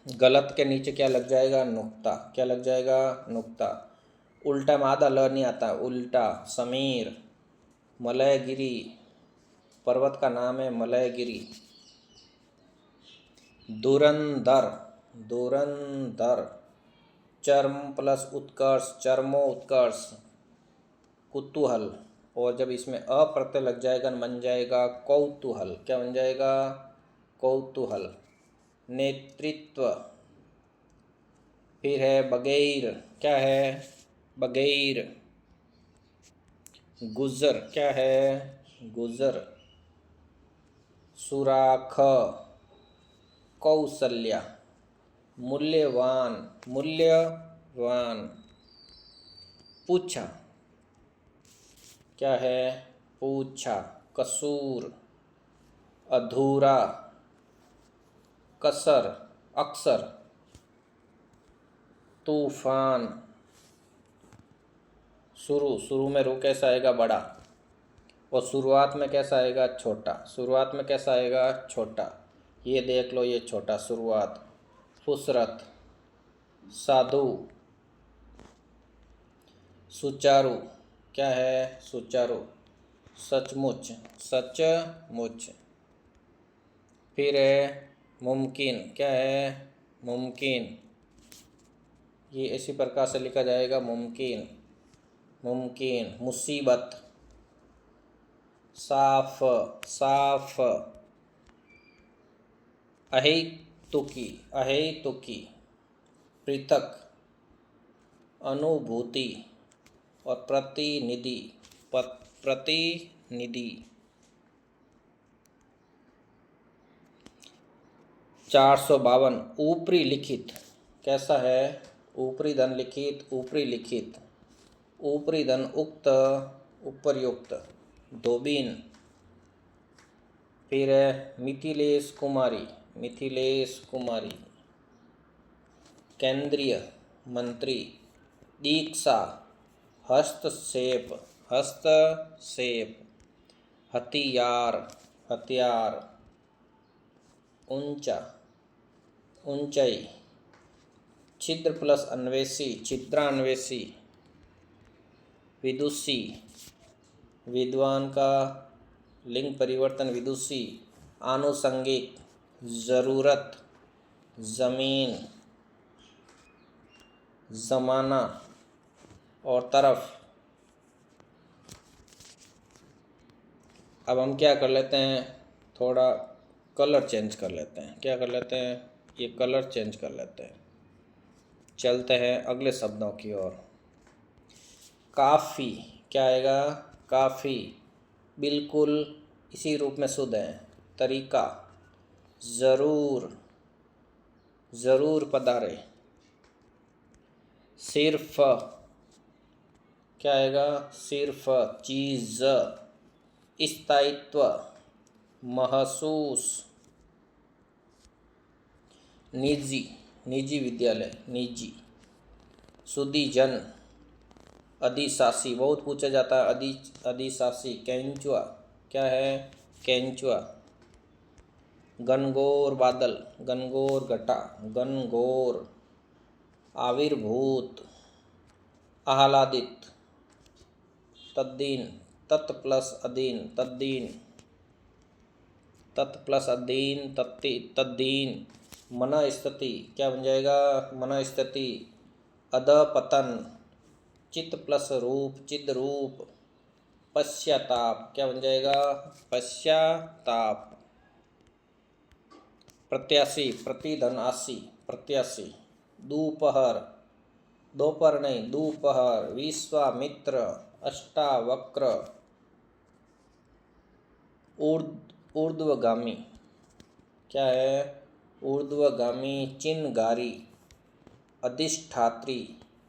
गलत के नीचे क्या लग जाएगा? नुक्ता। क्या लग जाएगा? नुक्ता। उल्टा में आधा ल नहीं आता, उल्टा। समीर, मलयगिरी, पर्वत का नाम है मलयगिरी। धुरंधर, धुरंधर। चर्म प्लस उत्कर्ष, चर्मो उत्कर्ष। कुतूहल, और जब इसमें अप्रत्यय लग जाएगा बन जाएगा कौतूहल। क्या बन जाएगा? कौतूहल। नेतृत्व। फिर है बगैर, क्या है? बगैर। गुजर, क्या है? गुजर। सुराख, कौशल्या। मूल्यवान, मूल्यवान। पूछा, क्या है? पूछा। कसूर, अधूरा। कसर, अक्सर। तूफान। शुरू, शुरू में रू कैसा आएगा? बड़ा। और शुरुआत में कैसा आएगा? छोटा। शुरुआत में कैसा आएगा? छोटा। ये देख लो, ये छोटा शुरुआत। फुसरत, साधु। सुचारू, क्या है? सुचारू। सचमुच, सचमुच। फिर है मुमकिन, क्या है? मुमकिन। ये इसी प्रकार से लिखा जाएगा मुमकिन, मुमकिन। मुसीबत, साफ साफ। अहेतुकी अहेतुकी। पृथक, अनुभूति और प्रतिनिधि प्रतिनिधि। 452 ऊपरी लिखित। कैसा है? ऊपरी धन लिखित, ऊपरी लिखित। ऊपरी धन उक्त, उपर्युक्त। धोबीन। फिर है मिथिलेश कुमारी, मिथिलेश कुमारी। केंद्रीय मंत्री। दीक्षा, हस्तक्षेप, हस्तक्षेप। हथियार, हथियार। ऊंचा, ऊंचाई। छिद्र प्लस अन्वेषी, छिद्रान्वेषी। विदुषी, विद्वान का लिंग परिवर्तन विदुषी। आनुषंगिक, जरूरत। जमीन, जमाना और तरफ। अब हम क्या कर लेते हैं, थोड़ा कलर चेंज कर लेते हैं। क्या कर लेते हैं? ये कलर चेंज कर लेते हैं। चलते हैं अगले शब्दों की ओर। काफ़ी। क्या आएगा? काफ़ी। बिल्कुल इसी रूप में शुद्ध है। तरीका। ज़रूर, ज़रूर पधारे। सिर्फ। क्या आएगा? सिर्फ। चीज़। स्थायित्व, महसूस। निजी, निजी विद्यालय, निजी। सुधीजन, अधिशासी। बहुत पूछा जाता है अधिशासी। केंचुआ। क्या है? केंचुआ। घनघोर बादल, घनघोर घटा, घनघोर। आविर्भूत, आह्लादित। तद्दीन, तत् प्लस अधीन, तद्दीन। तत् प्लस अधीन, तद्दीन। मनस्थिति। क्या बन जाएगा? मनस्थिति। अधपतन। चित्त प्लस रूप, चिद्रूप। पश्चाताप। क्या बन जाएगा? पश्चाताप। प्रत्याशी, प्रतिधनासी, प्रत्याशी। दोपहर, दोपहर नहीं, दोपहर। विश्वामित्र, अष्टावक्र। ऊर्ध्वगामी। क्या है? ऊर्ध्वगामी, चिन्हगारी। अधिष्ठात्री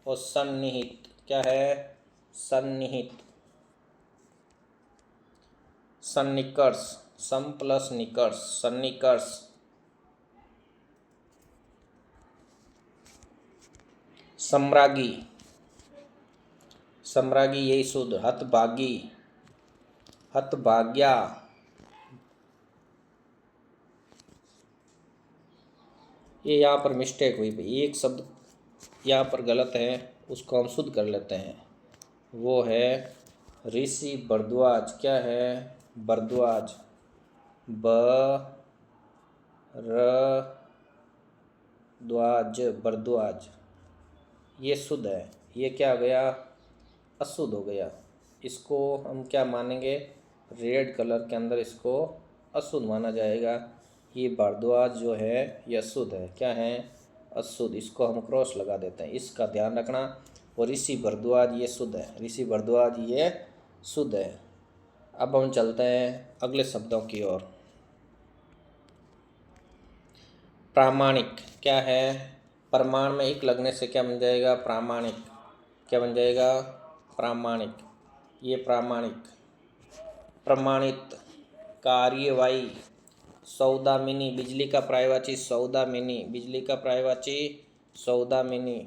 और सन्निहित। क्या है? सन्निहित। सन्निकर्ष, सम प्लस निकर्ष, सन्निकर्ष। सम्राज्ञी, सम्राज्ञी यही शुद्ध। हतभागी, हतभाग्या। ये यहाँ पर मिस्टेक हुई भाई, एक शब्द यहाँ पर गलत है, उसको हम शुद्ध कर लेते हैं। वो है ऋषि भरद्वाज। क्या है? भरद्वाज। द्वाज, भरद्वाज। ये शुद्ध है। ये क्या हो गया? अशुद्ध हो गया। इसको हम क्या मानेंगे? रेड कलर के अंदर इसको अशुद्ध माना जाएगा। ये भारद्वाज जो है ये अशुद्ध है। क्या है? अशुद्ध। इसको हम क्रॉस लगा देते हैं, इसका ध्यान रखना। और ऋषि भरद्वाज ये शुद्ध है, ऋषि भरद्वाज ये शुद्ध है। अब हम चलते हैं अगले शब्दों की ओर। प्रामाणिक। क्या है? प्रमाण में एक लगने से क्या बन जाएगा? प्रामाणिक। क्या बन जाएगा? प्रामाणिक। ये प्रामाणिक। प्रमाणित, कार्यवाही। सौदामिनी, बिजली का पर्यायवाची सौदामिनी, बिजली का पर्यायवाची सौदामिनी।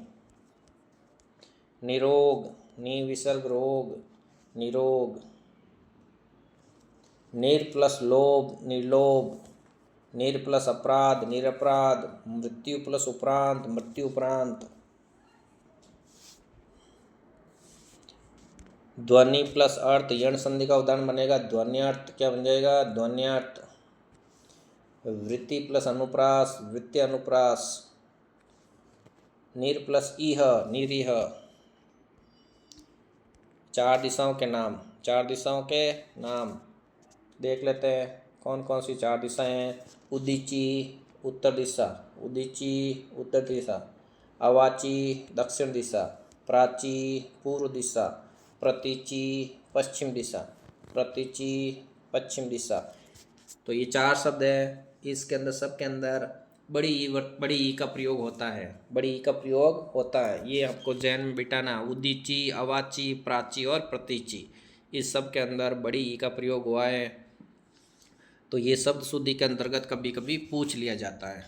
निरोग, निविसर्ग रोग, निरोग। निर प्लस लोभ, निर्लोभ। निर प्लस अपराध, निरपराध। मृत्यु प्लस उपरांत, मृत्यु उपरांत। ध्वनि प्लस अर्थ, यण संधि का उदाहरण बनेगा ध्वन्यार्थ। क्या बन जाएगा? ध्वन्यार्थ। वृत्ति प्लस अनुप्रास, वृत्ति अनुप्रास। निर प्लस इह, निरीह। चार दिशाओं के नाम, चार दिशाओं के नाम। देख लेते हैं कौन कौन सी 4 दिशाएं हैं। उदीची उत्तर दिशा, उदीची उत्तर दिशा, अवाची दक्षिण दिशा, प्राची पूर्व दिशा, प्रतीची पश्चिम दिशा, प्रतीची पश्चिम दिशा। तो ये 4 शब्द है। इसके अंदर सबके अंदर बड़ी ई का प्रयोग होता है, बड़ी ई का प्रयोग होता है। ये आपको जहन में बिठाना, उदीची, अवाची, प्राची और प्रतीची, इस सब के अंदर बड़ी ई का प्रयोग हुआ है। तो ये शब्द शुद्धि के अंतर्गत कभी कभी पूछ लिया जाता है।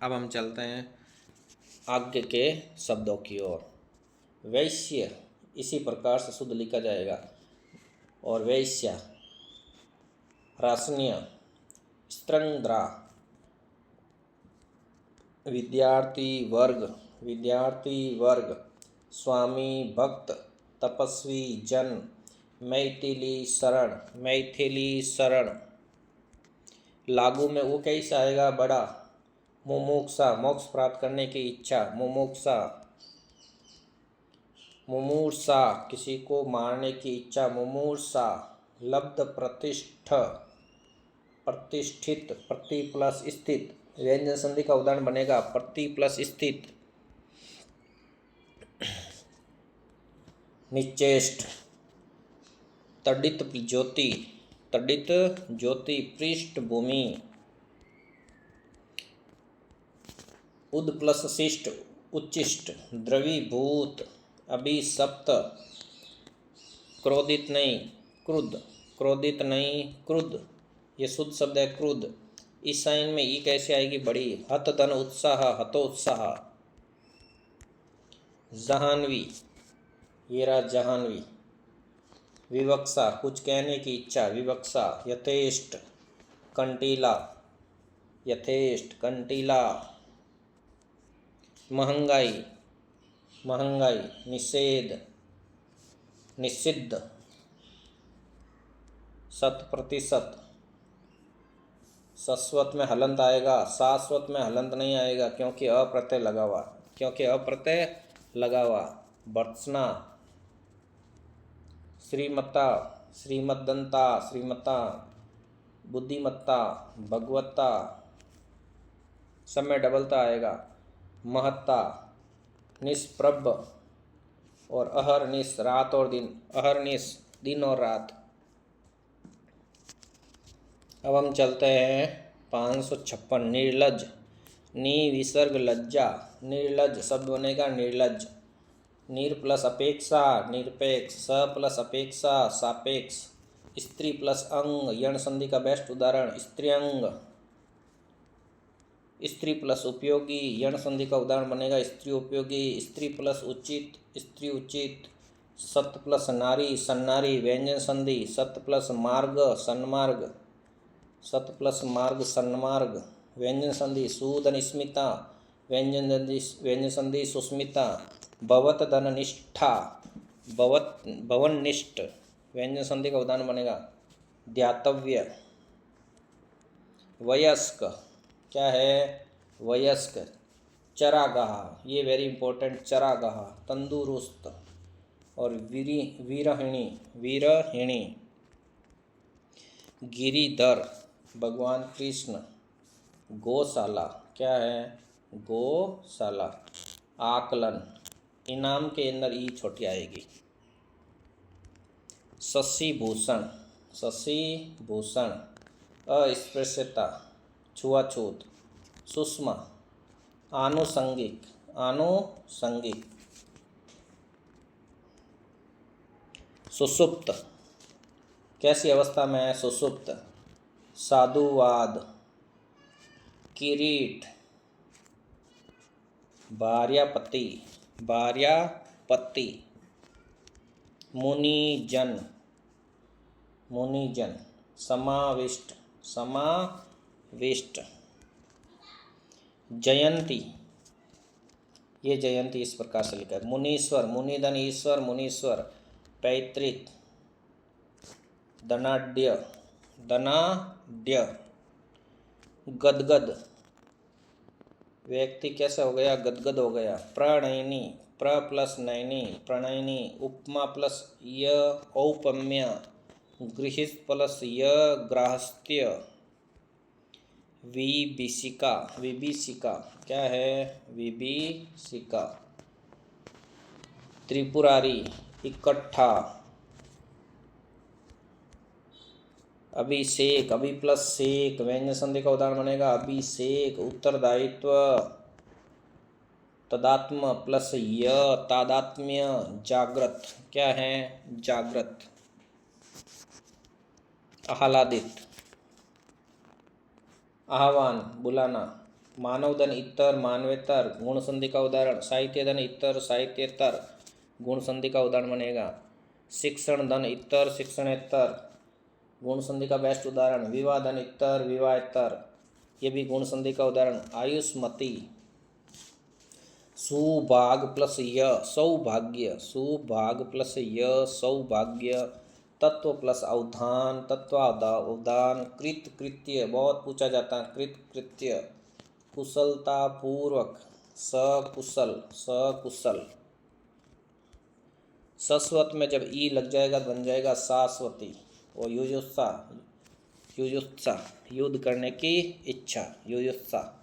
अब हम चलते हैं आगे के शब्दों की ओर। वैश्य इसी प्रकार से शुद्ध लिखा जाएगा। और वैश्या, रासनीय, स्त्रंद्रा, विद्यार्थी वर्ग, विद्यार्थी वर्ग, स्वामी भक्त, तपस्वी जन, मैथिली शरण, मैथिली शरण। लागू में वो कैसा आएगा? बड़ा। मुमुक्षा मोक्ष प्राप्त करने की इच्छा, मुमुक्षा, मुमूर्षा किसी को मारने की इच्छा, मुमूर्षा। लब्ध प्रतिष्ठ, प्रतिष्ठित, प्रति प्लस स्थित, व्यंजन संधि का उदाहरण बनेगा प्रति प्लस स्थित। निचेष्ट, तडित ज्योति, तडित ज्योति, पृष्ठभूमि। उद प्लस शिष्ट, उच्चिष्ट, द्रवीभूत, अभिशप्त। क्रोधित नहीं, क्रुद्ध, क्रोधित नहीं, क्रुद्ध। ये शुद्ध शब्द है क्रुद्ध। इस साइन में ई कैसे आएगी? बड़ी। हत धन उत्साह, हतोत्साह। जहानवी, ये रहा जहानवी। विवक्षा कुछ कहने की इच्छा, विवक्षा। यथेष्ट, कंटीला, यथेष्ट, कंटीला। महंगाई, महंगाई। निषेध, निषिद्ध। 100%। शाश्वत में हलंत आएगा, शाश्वत में हलंत नहीं आएगा क्योंकि अप्रत्यय लगा हुआ, क्योंकि अप्रत्यय लगा हुआ। बर्त्सना, श्रीमता, श्रीमद्दंता, श्रीमता। बुद्धिमत्ता, भगवत्ता, समय डबलता आएगा। महत्ता, निष्प्रभ और अहरनिश, रात और दिन, अहरनिश दिन और रात। अब हम चलते हैं 556। निर्लज, नी विसर्ग लज्जा, निर्लज शब्द बनेगा निर्लज। निर प्लस अपेक्षा, निरपेक्ष। स प्लस अपेक्षा, सापेक्ष। स्त्री प्लस अंग, यण संधि का बेस्ट उदाहरण स्त्रीअंग। स्त्री प्लस उपयोगी, यण संधि का उदाहरण बनेगा स्त्री उपयोगी। स्त्री प्लस उचित, स्त्री उचित। सत प्लस नारी, सन्नारी, व्यंजन संधि। सत प्लस मार्ग, सन्मार्ग। सत प्लस मार्ग, सन्मार्ग। व्यंजन संधि सूद स्मिता, व्यंजन संधि सुस्मिता। भवत धन निष्ठा, भवत भवन निष्ठ। व्यंजन संधि का उदाहरण बनेगा ध्यातव्य। वयस्क, क्या है? वयस्क। चरागाह, ये वेरी इंपॉर्टेंट, चरागाह। तंदुरुस्त। और वीरहिणी, वीरहिणी। गिरिधर, भगवान कृष्ण। गौशाला, क्या है? गौशाला। आकलन, इनाम के अंदर ई छोटी आएगी। शशिभूषण, शशिभूषण। अस्पृश्यता, छुआछूत। सुषमा, आनुषंगिक, आनुषंगिक। सुषुप्त, कैसी अवस्था में है? सुषुप्त। साधुवाद। किरीट, भार्यापति, भार्यापति। मुनिजन, मुनिजन। समाविष्ट, समाविष्ट। जयंती, ये जयंती इस प्रकार से लिखा है। मुनीश्वर, मुनिधन ईश्वर, मुनीश्वर। पैतृक, धनाढ्य, धनाढ्य। गदगद, व्यक्ति कैसा हो गया? गदगद हो गया। प्रणयिनी, प्र प्लस नयनी, प्रणयिनी। उपमा प्लस य, औपम्य, गृहस्थ प्लस य ग्राहस्थ्य। विभीषिका, विभीषिका क्या है? विभीषिका। त्रिपुरारी, इकट्ठा। अभिषेक, अभि प्लस शेक, व्यंजन संधि का उदाहरण बनेगा अभिषेक। उत्तरदायित्व, तदात्म प्लस य, तादात्म्य। जागृत क्या है? जागृत। आह्लादित, आह्वान बुलाना। मानवधन इतर, मानवेतर, गुण संधि का उदाहरण। साहित्यधन इतर, साहित्येतर, गुण संधि का उदाहरण बनेगा। शिक्षण धन इतर, शिक्षणेतर, गुण संधि का बेस्ट उदाहरण। विवाह धन इतर, विवाहेतर, ये भी गुण संधि का उदाहरण। आयुष्मती। सुभाग प्लस य, सौभाग्य। सुभाग प्लस य, सौभाग्य। तत्व प्लस अवधान, तत्वावधान। कृत, कृत्य, बहुत पूछा जाता है। कृत, कृत्य। कुशलता पूर्वक, सकुशल, सकुशल। शाश्वत में जब ई लग जाएगा तो बन जाएगा शाश्वती। और युयुत्सा, युयुत्सा, युद्ध करने की इच्छा, युयुत्सा।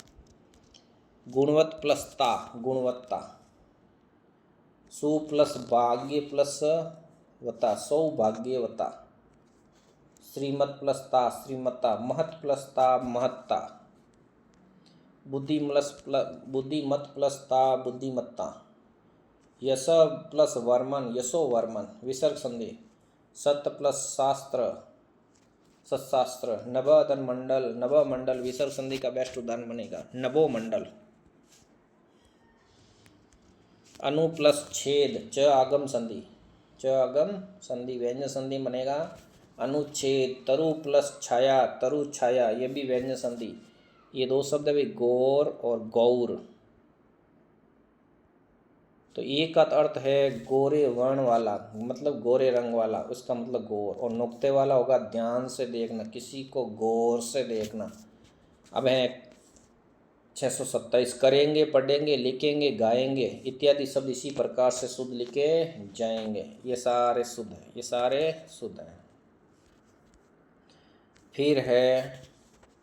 गुणवत प्लस ता, गुणवत्ता। सु प्लस भाग्य प्लस वता, सौभाग्यवता। श्रीमत प्लस ता, श्रीमता। महत प्लस ता, महत्ता। बुद्धिमत प्लस ता, बुद्धिमत्ता। यश प्लस वर्मन, यशोवर्मन। विसर्ग संधि। सत्य प्लस शास्त्र, सत्शास्त्र। नभोधन मंडल, नभोमंडल, विसर्ग संधि का बेस्ट उदाहरण बनेगा नभोमंडल। अनु प्लस छेद, च आगम संधि, च आगम संधि, व्यंजन संधि बनेगा अनुच्छेद। तरु प्लस छाया, तरु छाया, ये भी व्यंजन संधि। ये दो शब्द भी गौर और गौर। तो एक का अर्थ है गोरे वर्ण वाला, मतलब गोरे रंग वाला, उसका मतलब गौर। और नुक्ते वाला होगा ध्यान से देखना, किसी को गौर से देखना। अब है 627, करेंगे, पढ़ेंगे, लिखेंगे, गाएंगे इत्यादि शब्द इसी प्रकार से शुद्ध लिखे जाएंगे। ये सारे शुद्ध हैं, ये सारे शुद्ध हैं। फिर है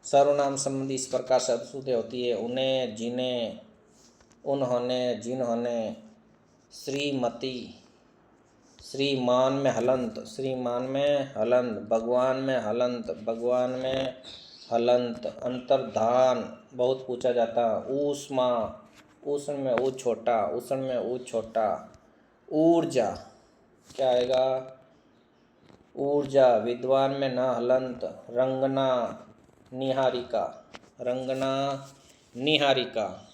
सर्वनाम संबंधी इस प्रकार से शुद्ध होती है। उन्हें, जिन्हें, उन्होंने, जिन्होंने। श्रीमती, श्रीमान में हलंत, श्रीमान में हलंत। भगवान में हलंत, भगवान में हलंत। अंतर्धान, बहुत पूछा जाता। ऊष्मा, उष्ण में ऊ छोटा, उष्ण में ऊ छोटा। ऊर्जा क्या आएगा? ऊर्जा। विद्वान में न हलंत। रंगना, निहारिका, रंगना, निहारिका।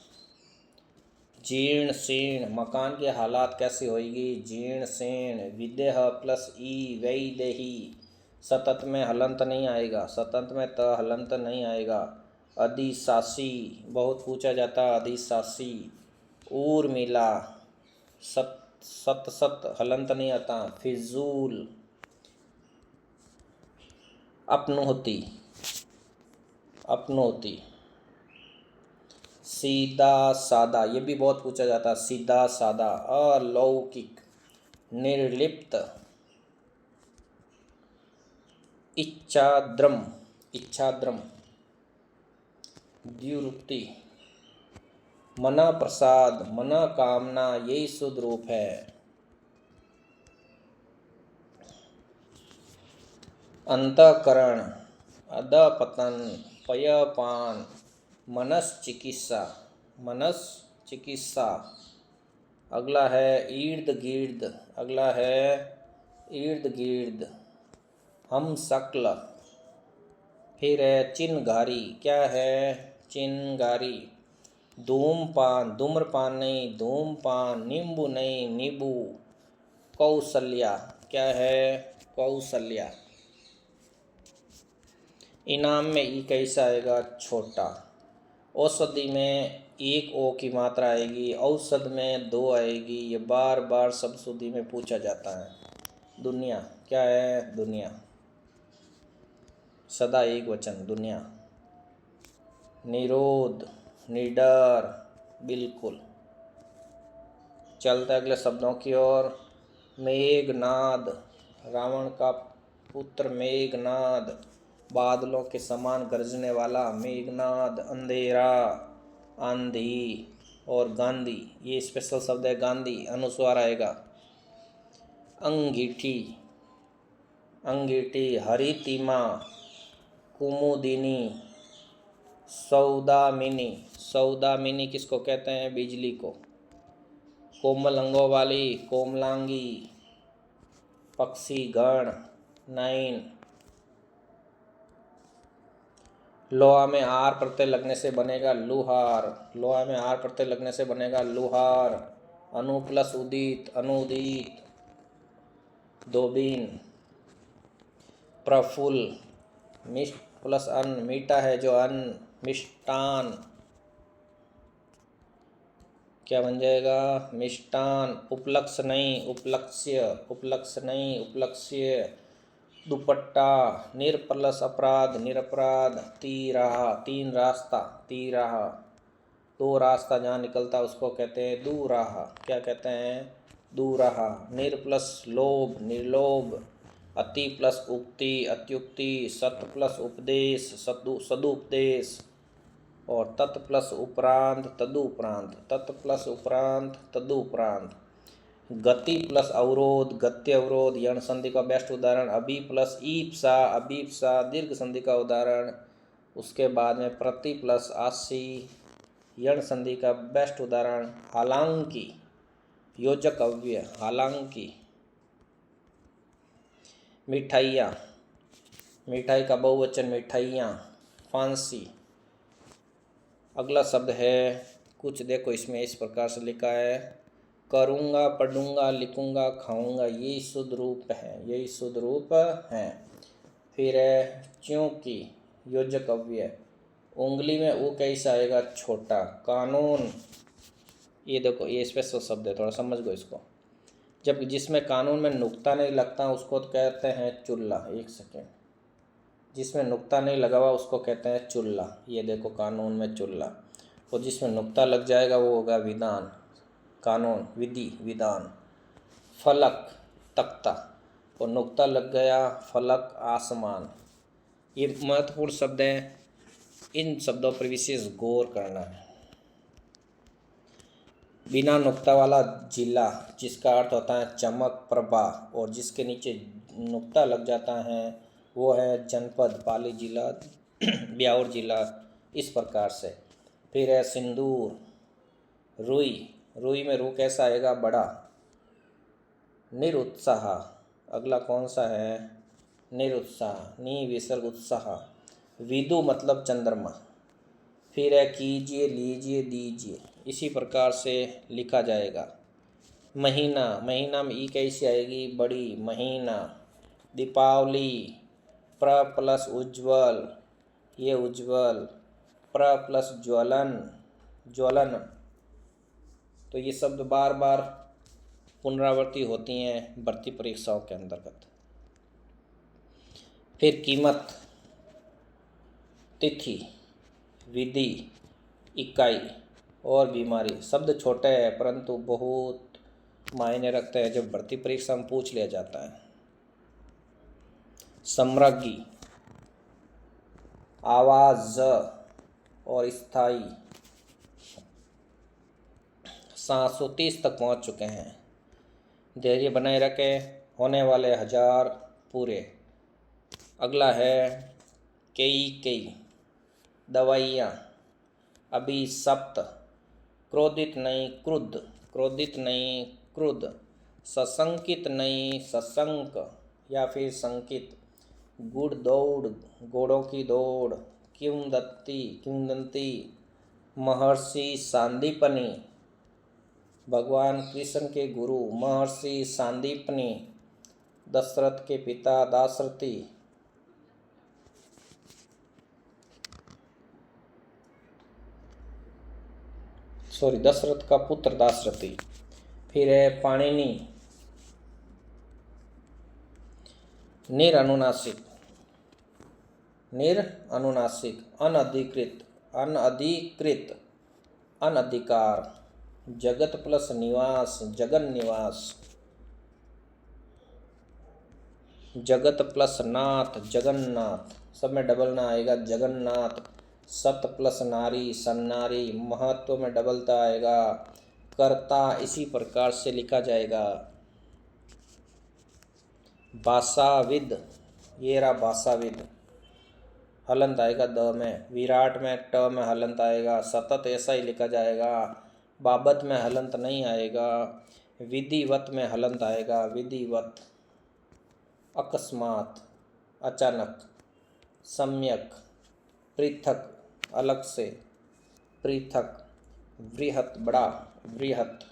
जीर्ण शीर्ण, मकान की हालात कैसी होगी? जीर्ण शीर्ण। विदेह प्लस ई, वैदेही। सतत में हलंत नहीं आएगा, सतत में त हलंत नहीं आएगा। अधिशासी, बहुत पूछा जाता, अधिशासी। ऊर्मिला, सत सत हलंत नहीं आता। फिजूल। अपनोती, अपनोती। सीधा सादा, ये भी बहुत पूछा जाता, सीधा सादा। अलौकिक, निर्लिप्त। इच्छाद्रम, इच्छाद्रम। द्युरुक्ति। मना प्रसाद, मना कामना, यही शुद्ध रूप है। अंतःकरण, अधपतन, पयपान। मनश्चिकित्सा, मनश्चिकित्सा। अगला है इर्द गिर्द, अगला है इर्द गिर्द। हम शक्ल। फिर है चिनगारी, क्या है? चिनगारी। धूमपान, धूम्रपान नहीं, धूमपान। नींबू नहीं, नींबू। कौशल्या, क्या है? कौशल्या। इनाम में ई कैसा आएगा? छोटा। औषधि में एक ओ की मात्रा आएगी, औषध में दो आएगी। ये बार बार शब्द शुद्धि में पूछा जाता है। दुनिया, क्या है? दुनिया। सदा एक वचन, दुनिया। निरोध, निडर, बिल्कुल। चलते अगले शब्दों की ओर। मेघनाद, रावण का पुत्र मेघनाद, बादलों के समान गरजने वाला मेघनाद, अंधेरा, आंधी। और गांधी, ये स्पेशल शब्द है गांधी, अनुस्वार आएगा। अंगीठी, अंगीठी, हरितिमा, कुमुदिनी, सौदामिनी। सौदामिनी किसको कहते हैं? बिजली को। कोमल अंगों वाली, कोमलांगी, पक्षी गण, नाइन। लोहा में आर प्रत्यय लगने से बनेगा लुहार, लोहा में आर प्रत्यय लगने से बनेगा लुहार। अनु प्लस उदित, अनुदित, दोबीन। प्रफुल्ल, मिष्ट प्लस अन्न, मीठा है जो अन्न, मिष्टान। क्या बन जाएगा? मिष्टान। उपलक्ष्य नहीं, उपलक्ष्य, उपलक्ष्य नहीं, उपलक्ष्य। दुपट्टा, निर प्लस अपराध, निरपराध। तीराहा, तीन रास्ता, तीराहा। दो रास्ता जहाँ निकलता है उसको कहते हैं दूराहा। क्या कहते हैं? दूराहा। निर प्लस लोभ, निर्लोभ। अति प्लस उक्ति, अत्युक्ति। सत प्लस उपदेश, सदुपदेश। और तत् प्लस उपरांत, तदुपरांत। तत् प्लस उपरांत, तदुपरांत। गति प्लस अवरोध, गत्य अवरोध। यण संधि का बेस्ट उदाहरण अभी प्लस ईप्सा, अभीप्सा। दीर्घ संधि का उदाहरण। उसके बाद में प्रति प्लस आशी, यण संधि का बेस्ट उदाहरण हालांकि, योजक अव्यय, हालांकि। मिठाइयाँ, मिठाई का बहुवचन मिठाइयाँ, फांसी। अगला शब्द है, कुछ देखो इसमें इस प्रकार से लिखा है, करूँगा, पढ़ूँगा, लिखूँगा, खाऊँगा। यही शुद्ध रूप है, यही शुद्ध रूप है। फिर है क्योंकि, योजक अव्यय। उंगली में वो कैसा आएगा? छोटा। कानून, ये देखो ये स्पेशल शब्द है, थोड़ा समझ गो इसको। जब जिसमें कानून में नुक्ता नहीं लगता उसको तो कहते हैं चुल्ला। एक सेकेंड, जिसमें नुक्ता नहीं लगा हुआ उसको कहते हैं चुल्ला। ये देखो कानून में चुल्ला। और जिसमें नुक्ता लग जाएगा वो होगा विधान, कानून, विधि, विधान। फलक, तख्ता, और नुक्ता लग गया, फलक, आसमान। ये महत्वपूर्ण शब्द हैं, इन शब्दों पर विशेष गौर करना है। बिना नुक्ता वाला जिला, जिसका अर्थ होता है चमक, प्रभा, और जिसके नीचे नुक्ता लग जाता है वो है जनपद, पाली जिला, ब्यावर जिला, इस प्रकार से। फिर है सिंदूर, रुई, रुई में रू कैसा आएगा? बड़ा। निरुत्साह, अगला कौन सा है? निरुत्साह, नी विसर्ग उत्साह। विदु मतलब चंद्रमा। फिर है कीजिए, लीजिए, दीजिए, इसी प्रकार से लिखा जाएगा। महीना, महीना में ई कैसी आएगी? बड़ी, महीना। दीपावली, प्र प्लस उज्ज्वल, ये उज्ज्वल। प्र प्लस ज्वलन, ज्वलन। तो ये शब्द बार बार पुनरावृत्ति होती हैं भर्ती परीक्षाओं के अंतर्गत। फिर कीमत, तिथि, विधि, इकाई और बीमारी। शब्द छोटे हैं परंतु बहुत मायने रखते हैं जब भर्ती परीक्षा में पूछ लिया जाता है। सम्राज्ञी, आवाज और स्थाई। 730 तक पहुंच चुके हैं। धैर्य बनाए रखें, होने वाले 1000 पूरे। अगला है कई, दवाइयाँ, अभिशप्त, क्रोधित नहीं क्रुद्ध, क्रोधित नहीं क्रुद्ध, सशंकित नहीं सशंक या फिर संकित। गुड़ दौड़, घोड़ों की दौड़। किंवदंती, किंवदंती। महर्षि सांदीपनी, भगवान कृष्ण के गुरु महर्षि सांदीपनी। दशरथ के पिता दाशरथी। दशरथ का पुत्र दाशरथी। फिर है पाणिनि, निरनुनासिक, निरनुनासिक, अनधिकृत, अनधिकृत, अनधिकार। जगत प्लस निवास, जगन निवास। जगत प्लस नाथ जगन्नाथ, सब में डबल ना आएगा जगन्नाथ। सत प्लस नारी सन्नारी, महत्व में डबलता आएगा। कर्ता इसी प्रकार से लिखा जाएगा। भाषाविद, ये रहा भाषाविद, हलंत आएगा द में। विराट में ट में हलंत आएगा। सतत ऐसा ही लिखा जाएगा। बाबत में हलंत नहीं आएगा। विधिवत में हलंत आएगा, विधिवत। अकस्मात अचानक। सम्यक पृथक अलग से, पृथक। वृहत बड़ा, वृहत।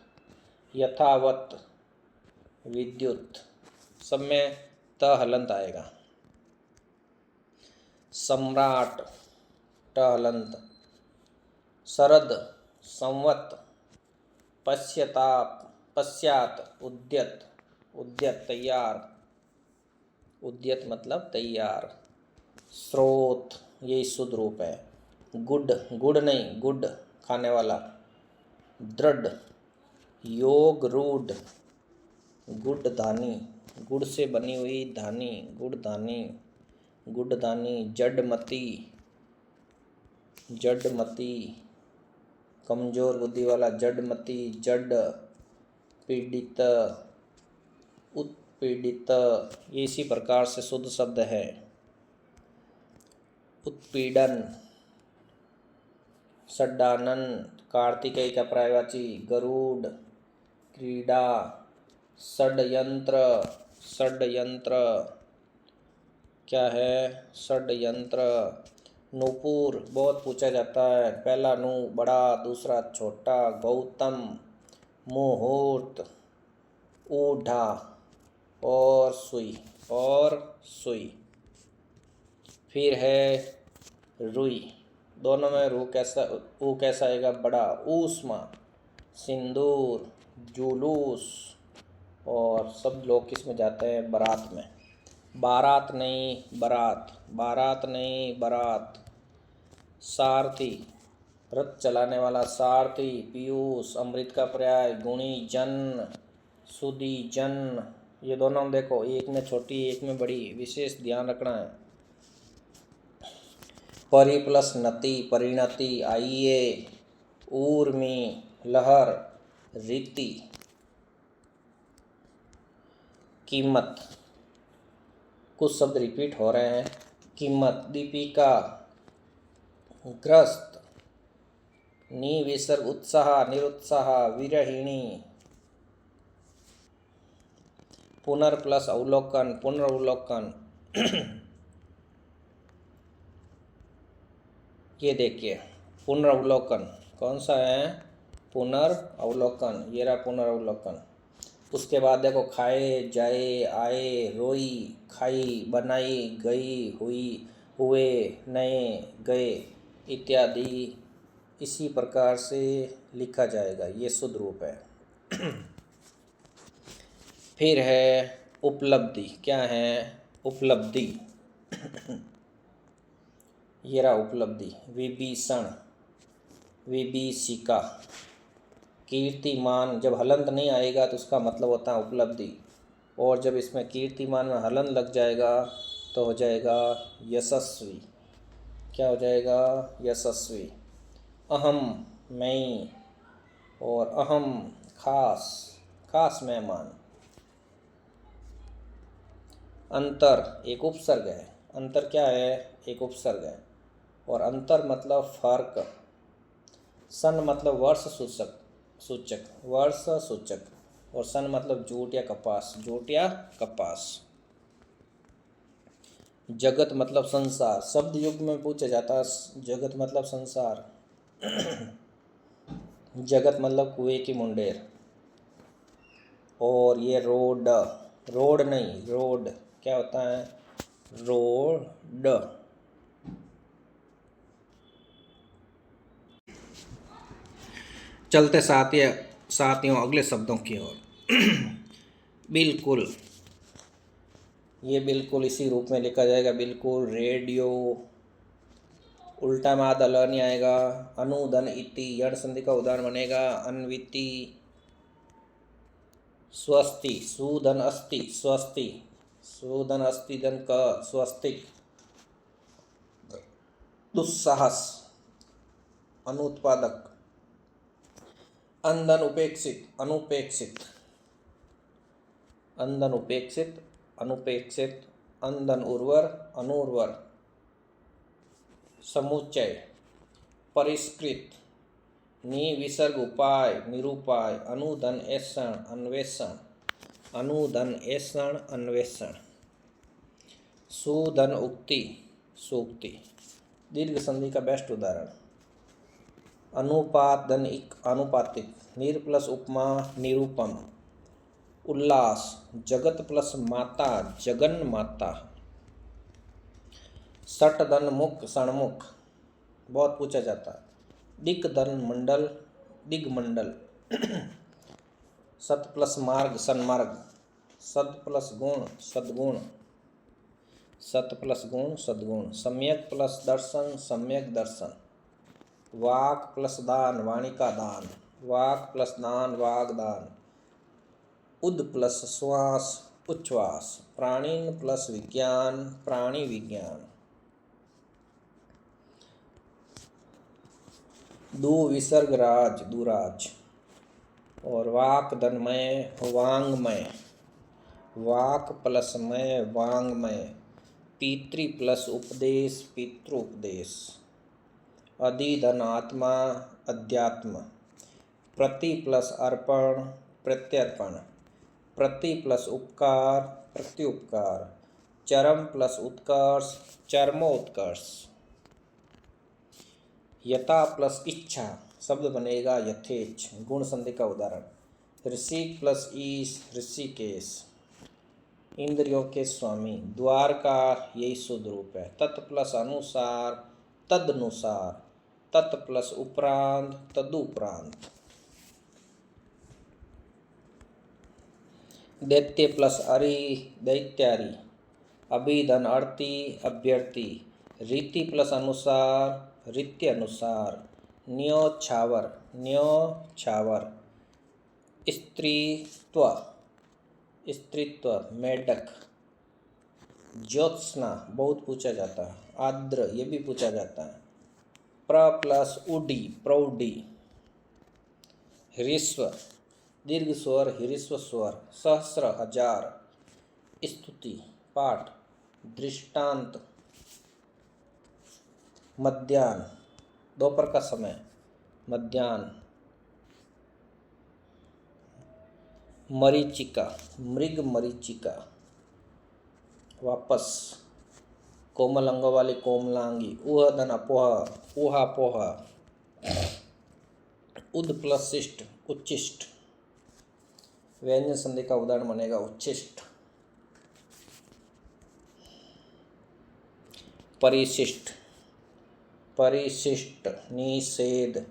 यथावत विद्युत, सब में त हलंत आएगा। सम्राट ट हलंत। शरद संवत। पश्यताप पश्चात। उद्यत, उद्यत तैयार, उद्यत मतलब तैयार। स्रोत ये शुद्ध रूप है। गुड, गुड़ नहीं गुड खाने वाला। दृढ़ योग रूढ़, गुड़ धानी, गुड़ से बनी हुई धानी, गुड़ धानी, गुड़ धानी। जडमती, जडमती कमजोर बुद्धि वाला, जडमती। जड पीड़ित उत्पीड़ित, ये इसी प्रकार से शुद्ध शब्द है। उत्पीड़न षड्डानन, कार्तिकेय का पर्यायवाची। गरुड़ क्रीड़ा। षड्यंत्र, षड्यंत्र क्या है, षड्यंत्र। नूपुर बहुत पूछा जाता है। पहला नू बड़ा, दूसरा छोटा। गौतम मुहूर्त। ऊढ़ा और सुई, और सुई। फिर है रुई, दोनों में रू कैसा, ऊ कैसा आएगा, बड़ा। ऊष्मा सिंदूर, जुलूस। और सब लोग किस में जाते हैं, बारात में। बारात नहीं बारात, बारात नहीं बारात। सारथी रथ चलाने वाला, सारथी। पीयूष अमृत का पर्याय। गुणी जन, सुधी जन, ये दोनों देखो, एक में छोटी एक में बड़ी, विशेष ध्यान रखना है। परि प्लस नति परिणति। आइए, ऊर्मी लहर, रीति। कीमत, कुछ शब्द रिपीट हो रहे हैं। कीमत। दीपिका ग्रस्त। निविसर्ग उत्साह निरुत्साह, विरहिणी। पुनर् प्लस अवलोकन पुनर्वलोकन। ये देखिए पुनर्वलोकन कौन सा है, पुनर्वलोकन, ये रहा पुनर्वलोकन। उसके बाद देखो खाए जाए आए, रोई खाई, बनाई गई हुई, हुए नए गए इत्यादि, इसी प्रकार से लिखा जाएगा। ये शुद्ध रूप है। फिर है उपलब्धि, क्या है, उपलब्धि। ये रहा उपलब्धि। विभीषण, विभीषिका। कीर्तिमान, जब हलंत नहीं आएगा तो उसका मतलब होता है उपलब्धि, और जब इसमें कीर्तिमान में हलन लग जाएगा तो हो जाएगा यशस्वी। क्या हो जाएगा, यशस्वी। अहम मैं, और अहम खास, खास मेहमान। अंतर एक उपसर्ग है। अंतर क्या है, एक उपसर्ग है। और अंतर मतलब फर्क। सन मतलब वर्ष सूचक, सूचक वर्ष सूचक। और सन मतलब जूट या कपास, जूट या कपास। जगत मतलब संसार, शब्द युग में पूछा जाता है। जगत मतलब संसार। जगत मतलब कुएं की मुंडेर। और ये रोड, रोड नहीं रोड, क्या होता है, रोड। चलते साथियों अगले शब्दों की ओर। बिल्कुल, ये बिल्कुल इसी रूप में लिखा जाएगा, बिल्कुल। रेडियो, उल्टा में आधा ल नहीं आएगा। अनुधन इति, यण संधि का उदाहरण बनेगा। अन्विति। स्वस्ति, सुधन अस्ति, स्वस्ति। सुधन अस्ति धन क स्वस्तिक। दुस्साहस अनुत्पादक। अंधन उपेक्षित अनुपेक्षित। अंधन उपेक्षित अनुपेक्षित। अंधन उर्वर अनुर्वर। समुच्चय परिष्कृत। निविसर्ग उपाय निरूपाय। अनुधन ऐषण अन्वेषण। अनुधन ऐषण अन्वेषण। सुधन उक्ति सूक्ति। दीर्घ संधि का बेस्ट उदाहरण अनुपात धन इक अनुपातिक। निर प्लस उपमा निरूपम। उल्लास जगत प्लस माता जगन माता। सट धन मुख सणमुख बहुत पूछा जाता है। दिक धन मंडल दिग्मंडल। सत प्लस मार्ग सन्मार्ग। सद प्लस गुण सद्गुण। सत प्लस गुण सद्गुण। सम्यक प्लस दर्शन सम्यक दर्शन। वाक प्लस दान वाणी का दान। वाक प्लस दान वागदान। उद प्लस श्वास उच्छ्वास। प्राणीन प्लस विज्ञान प्राणी विज्ञान। दु विसर्ग राज दुराज। और वाक धनमय वांगमय। वाक प्लस मय वांगमय। पितृ प्लस उपदेश पितृपदेश। अधि धन आत्मा अध्यात्म। प्रति प्लस अर्पण प्रत्यर्पण। प्रति प्लस उपकार प्रत्युपकार। चरम प्लस उत्कर्ष चरमोत्कर्ष। यथा प्लस इच्छा शब्द बनेगा यथेच। गुण संधि का उदाहरण ऋषि प्लस ईश ऋषिकेश। इंद्रियों के स्वामी द्वार का यही शुद्ध रूप है। तत् प्लस अनुसार तदनुसार। तत् प्लस उपरांत तदुपरांत। दैत्य प्लस अरि दैत्यारी। अभिधन अर्थी अभ्यर्थी। रीति प्लस अनुसार रीति अनुसार। न्योछावर न्योछावर। स्त्रीत्व स्त्रीत्व मेढक। ज्योत्स्ना बहुत पूछा जाता है। आर्द्र ये भी पूछा जाता है। प्र प्लस उडी प्रौढ़ी। ह्रीस्व दीर्घ स्वर ह्रीस्व स्वर। सहस्र हजार। स्तुति पाठ। दृष्टांत मध्याह्न दोपहर का समय मध्याह्न। मरीचिका मृग मरीचिका। वापस कोमल अंगों वाली कोमलांगी। ऊह धन अपोह ऊहापोह। उद प्लस शिष्ट उच्चिष्ट। व्यंजन संधि का उदाहरण बनेगा उच्चिष्ट। परिशिष्ट परिशिष्ट। निषेध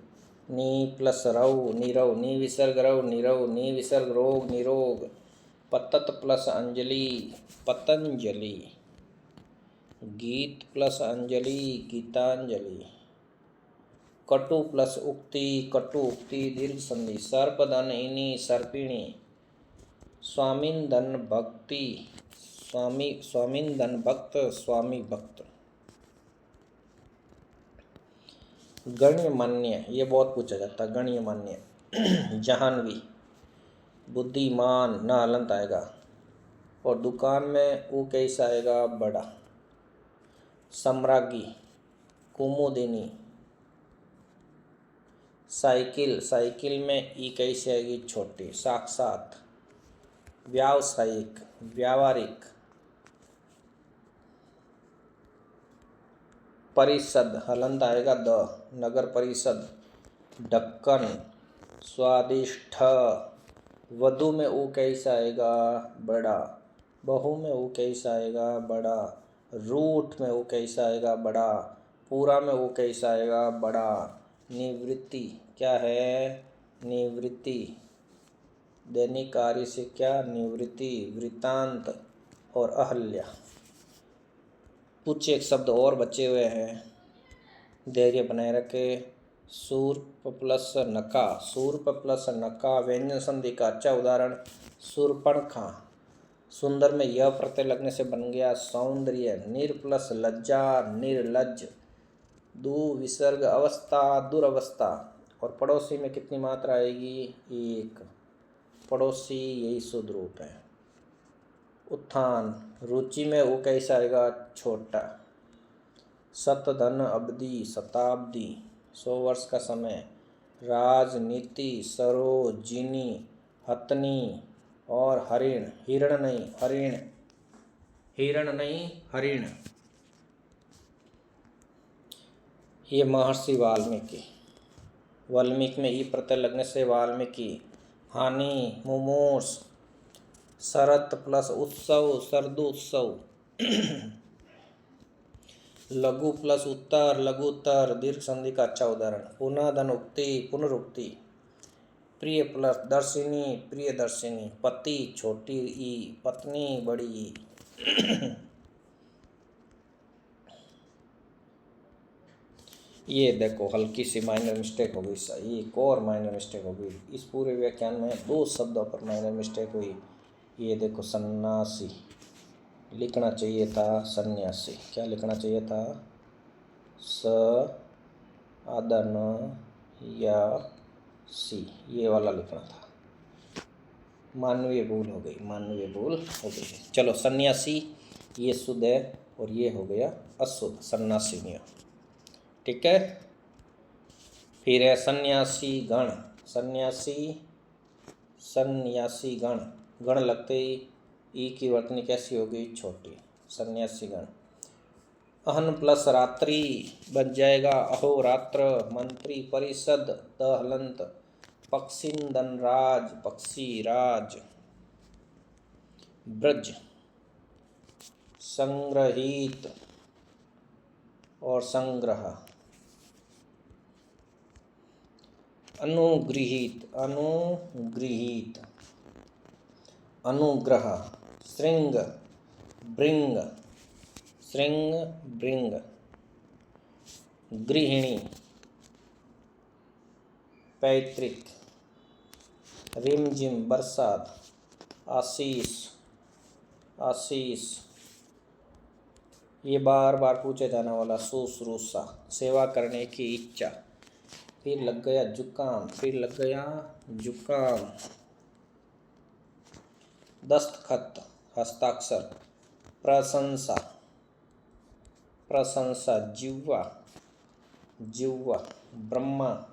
नी प्लस रव निरव। नी विसर्ग रव निरव। नी विसर्ग रोग निरोग। पतत प्लस अंजलि पतंजलि। गीत प्लस अंजलि गीतांजलि। कटु प्लस उक्ति कटु उक्ति दीर्घ संधि। सर्प धन इनी सर्पिणी। स्वामीन धन भक्ति स्वामीन धन भक्त स्वामी भक्त। गण्यमान्य ये बहुत पूछा जाता है। गण्यमान्य जाह्नवी। बुद्धिमान न हलंत आएगा। और दुकान में वो कैसा आएगा बड़ा। सम्राज्ञी कुमुदिनी। साइकिल साइकिल में ई कैसे आएगी छोटी। साक्षात। व्यावसायिक व्यावहारिक। परिषद हलंत आएगा द। नगर परिषद। ढक्कन स्वादिष्ट। वधु में ऊ कैसा आएगा बड़ा। बहु में ऊ कैसा आएगा बड़ा। रूठ में ऊ कैसा आएगा बड़ा। पूरा में ऊ कैसा आएगा बड़ा। निवृत्ति क्या है निवृत्ति। दैनिक कार्य से क्या निवृत्ति। वृत्तांत और अहल्या। कुछ एक शब्द और बचे हुए हैं धैर्य बनाए रखे। सूर्प प्लस नका व्यंजन संधि का अच्छा उदाहरण सूर्पणखा। सुंदर में यह प्रत्यय लगने से बन गया सौंदर्य। निर प्लस लज्जा, निर्लज। दु विसर्ग अवस्था, दुरवस्था। और पड़ोसी में कितनी मात्रा आएगी? एक। पड़ोसी यही शुद्ध रूप है। उत्थान, रुचि में वो कैसा आएगा? छोटा। शतधन अवधि, शताब्दी, 100 वर्ष का समय। राजनीति, सरोजिनी, हथनी और हरिण, हिरण नहीं हरिण, हिरण नहीं हरिण। ये महर्षि वाल्मीकि। वाल्मीकि में ई प्रत्यय लगने से वाल्मीकि। हानि, मुमूर्ष। शरत प्लस उत्सव, शरदोत्सव। लघु प्लस उत्तर, लघुत्तर। दीर्घ संधि का अच्छा उदाहरण। पुनः धन उक्ति, पुनरुक्ति। प्रिय प्लस दर्शिनी, प्रियदर्शिनी। पति छोटी ई, पत्नी बड़ी ई। ये देखो हल्की सी माइनर मिस्टेक हो गई, एक और माइनर मिस्टेक हो गई। इस पूरे व्याख्यान में 2 शब्दों पर माइनर मिस्टेक हुई। ये देखो सन्यासी लिखना चाहिए था सन्यासी। क्या लिखना चाहिए था? स आदन या सी, ये वाला लिखना था। मानवीय भूल हो गई, मानवीय भूल हो गई। चलो सन्यासी ये शुद्ध है और ये हो गया अशुद्ध, सन्यासिनियाँ। ठीक है। फिर है सन्यासी गण। सन्यासी गण। गण लगते ही ई की वर्तनी कैसी होगी? छोटी। सन्यासी गण। अहन प्लस रात्रि बन जाएगा अहोरात्र। मंत्री परिषद, दहलंत। पक्षिंदन राज, पक्षी राज। ब्रज, संग्रहित और संग्रह। अनुगृहीत, अनुगृहीत। अनुग्रह। श्रृंग, भृंग, श्रृंग भृंग। गृहिणी, पैतृक। रिमझिम बरसात। आशीष, आशीष। ये बार बार पूछे जाने वाला शुश्रूषा, सेवा करने की इच्छा। फिर लग गया जुकाम, फिर लग गया जुकाम। दस्तखत, हस्ताक्षर। प्रशंसा, प्रशंसा। जिह्वा, जिह्वा। ब्रह्मा।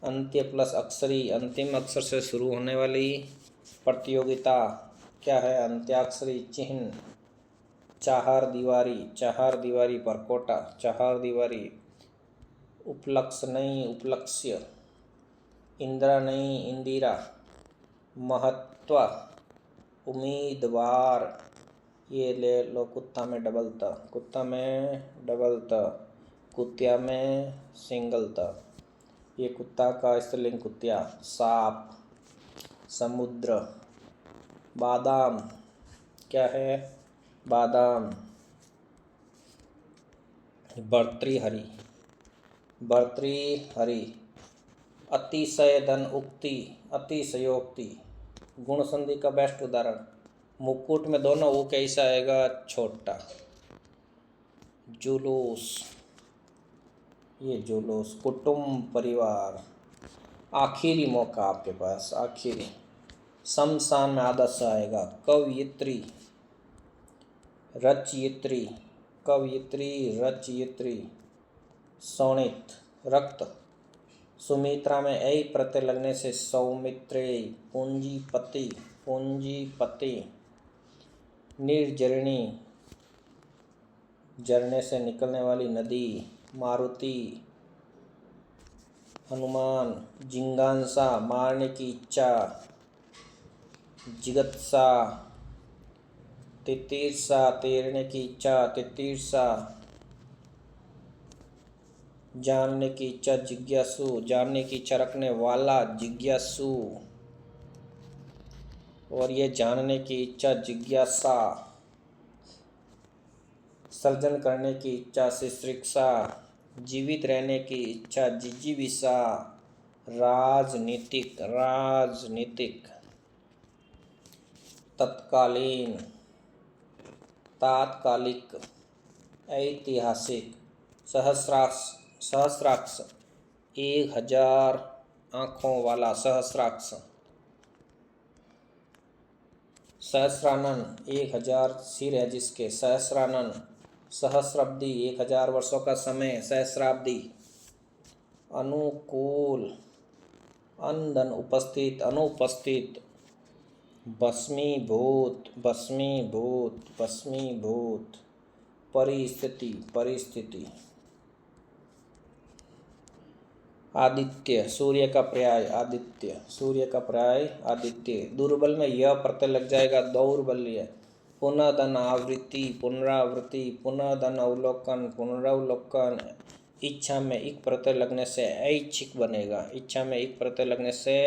अंत्य प्लस अक्षरी, अंतिम अक्षर से शुरू होने वाली प्रतियोगिता। क्या है? अंत्याक्षरी चिन्ह। चार दीवारी, चार दीवारी पर कोटा, चार दीवारी। उपलक्ष्य नहीं उपलक्ष्य। इंदिरा नहीं इंदिरा। महत्व, उम्मीदवार। ये ले लो कुत्ता में डबल त, कुत्ता में डबल त, कुत्या में सिंगल त। ये कुत्ता का स्त्रीलिंग कुत्या। सांप, समुद्र। बादाम, क्या है? बादाम। भर्तृहरि, भर्तृहरि। अतिशय धन उक्ति, अतिशयोक्ति। गुण संधि का बेस्ट उदाहरण। मुकुट में दोनों वो कैसा आएगा? छोटा। जुलूस, ये जुलूस। कुटुंब, परिवार। आखिरी मौका आपके पास, आखिरी। शमशान में आधा सा आएगा। कवयित्री, रचयित्री। कवयित्री, रचयित्री। शोणित, रक्त। सुमित्रा में ऐ प्रत्यय लगने से सौमित्रेय। पूंजीपति, पूंजीपति। निर्जरणी, झरने से निकलने वाली नदी। मारुति, हनुमान। जिज्ञासा, मारने की इच्छा। जिगत्सा, तितीर्षा, तैरने की इच्छा। तितीर्षा। जानने की इच्छा, जिज्ञासु। जानने की इच्छा रखने वाला, जिज्ञासु। और ये जानने की इच्छा, जिज्ञासा। सर्जन करने की इच्छा, शिश्रिक्षा। जीवित रहने की इच्छा, जिजीविषा। राजनीतिक, राजनीतिक। तत्कालीन, तात्कालिक, ऐतिहासिक। सहस्राक्ष 1000 आँखों वाला सहस्राक्ष। सहस्रानन 1000 सिर है जिसके, सहस्रानन। सहस्राब्दी 1000 वर्षों का समय, सहस्राब्दी। अनुकूल, अनधन उपस्थित, अनुपस्थित। भस्मीभूत, भस्मीभूत, भस्मीभूत। परिस्थिति, परिस्थिति। आदित्य, सूर्य का पर्याय, आदित्य, सूर्य का पर्याय आदित्य। दुर्बल में यह प्रत्यय लग जाएगा, दौर्बल्य। पुनर्धन आवृत्ति, पुनरावृत्ति, पुनर्धन अवलोकन, पुनरावलोकन। इच्छा में इक प्रत्यय लगने से ऐच्छिक बनेगा, इच्छा में इक प्रत्यय लगने से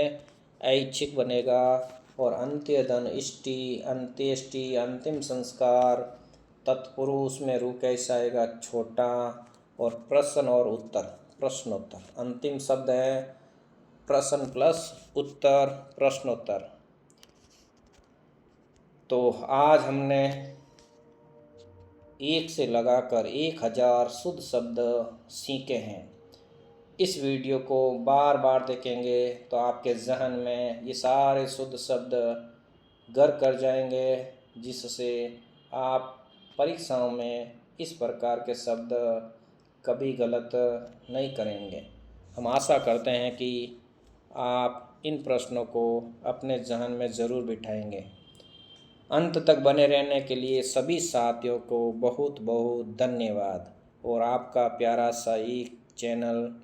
ऐच्छिक बनेगा। और अंत्यधन, इष्टि, अंत्येष्टि, अंतिम संस्कार। तत्पुरुष में रू कैसा आएगा, छोटा। और प्रश्न और उत्तर, प्रश्नोत्तर। अंतिम शब्द है प्रश्न प्लस उत्तर, प्रश्नोत्तर। तो आज हमने 1 से लगाकर 1000 शुद्ध शब्द सीखे हैं। इस वीडियो को बार बार देखेंगे तो आपके जहन में ये सारे शुद्ध शब्द घर कर जाएंगे, जिससे आप परीक्षाओं में इस प्रकार के शब्द कभी गलत नहीं करेंगे। हम आशा करते हैं कि आप इन प्रश्नों को अपने जहन में ज़रूर बिठाएंगे। अंत तक बने रहने के लिए सभी साथियों को बहुत बहुत धन्यवाद। और आपका प्यारा सा एक चैनल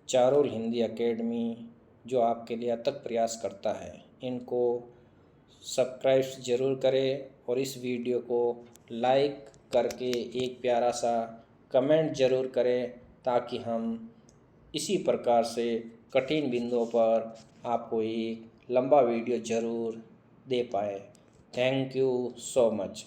चारुल हिंदी एकेडमी जो आपके लिए अथक प्रयास करता है, इनको सब्सक्राइब ज़रूर करें और इस वीडियो को लाइक करके एक प्यारा सा कमेंट ज़रूर करें, ताकि हम इसी प्रकार से कठिन बिंदुओं पर आपको एक लंबा वीडियो ज़रूर दे पाए। Thank you so much.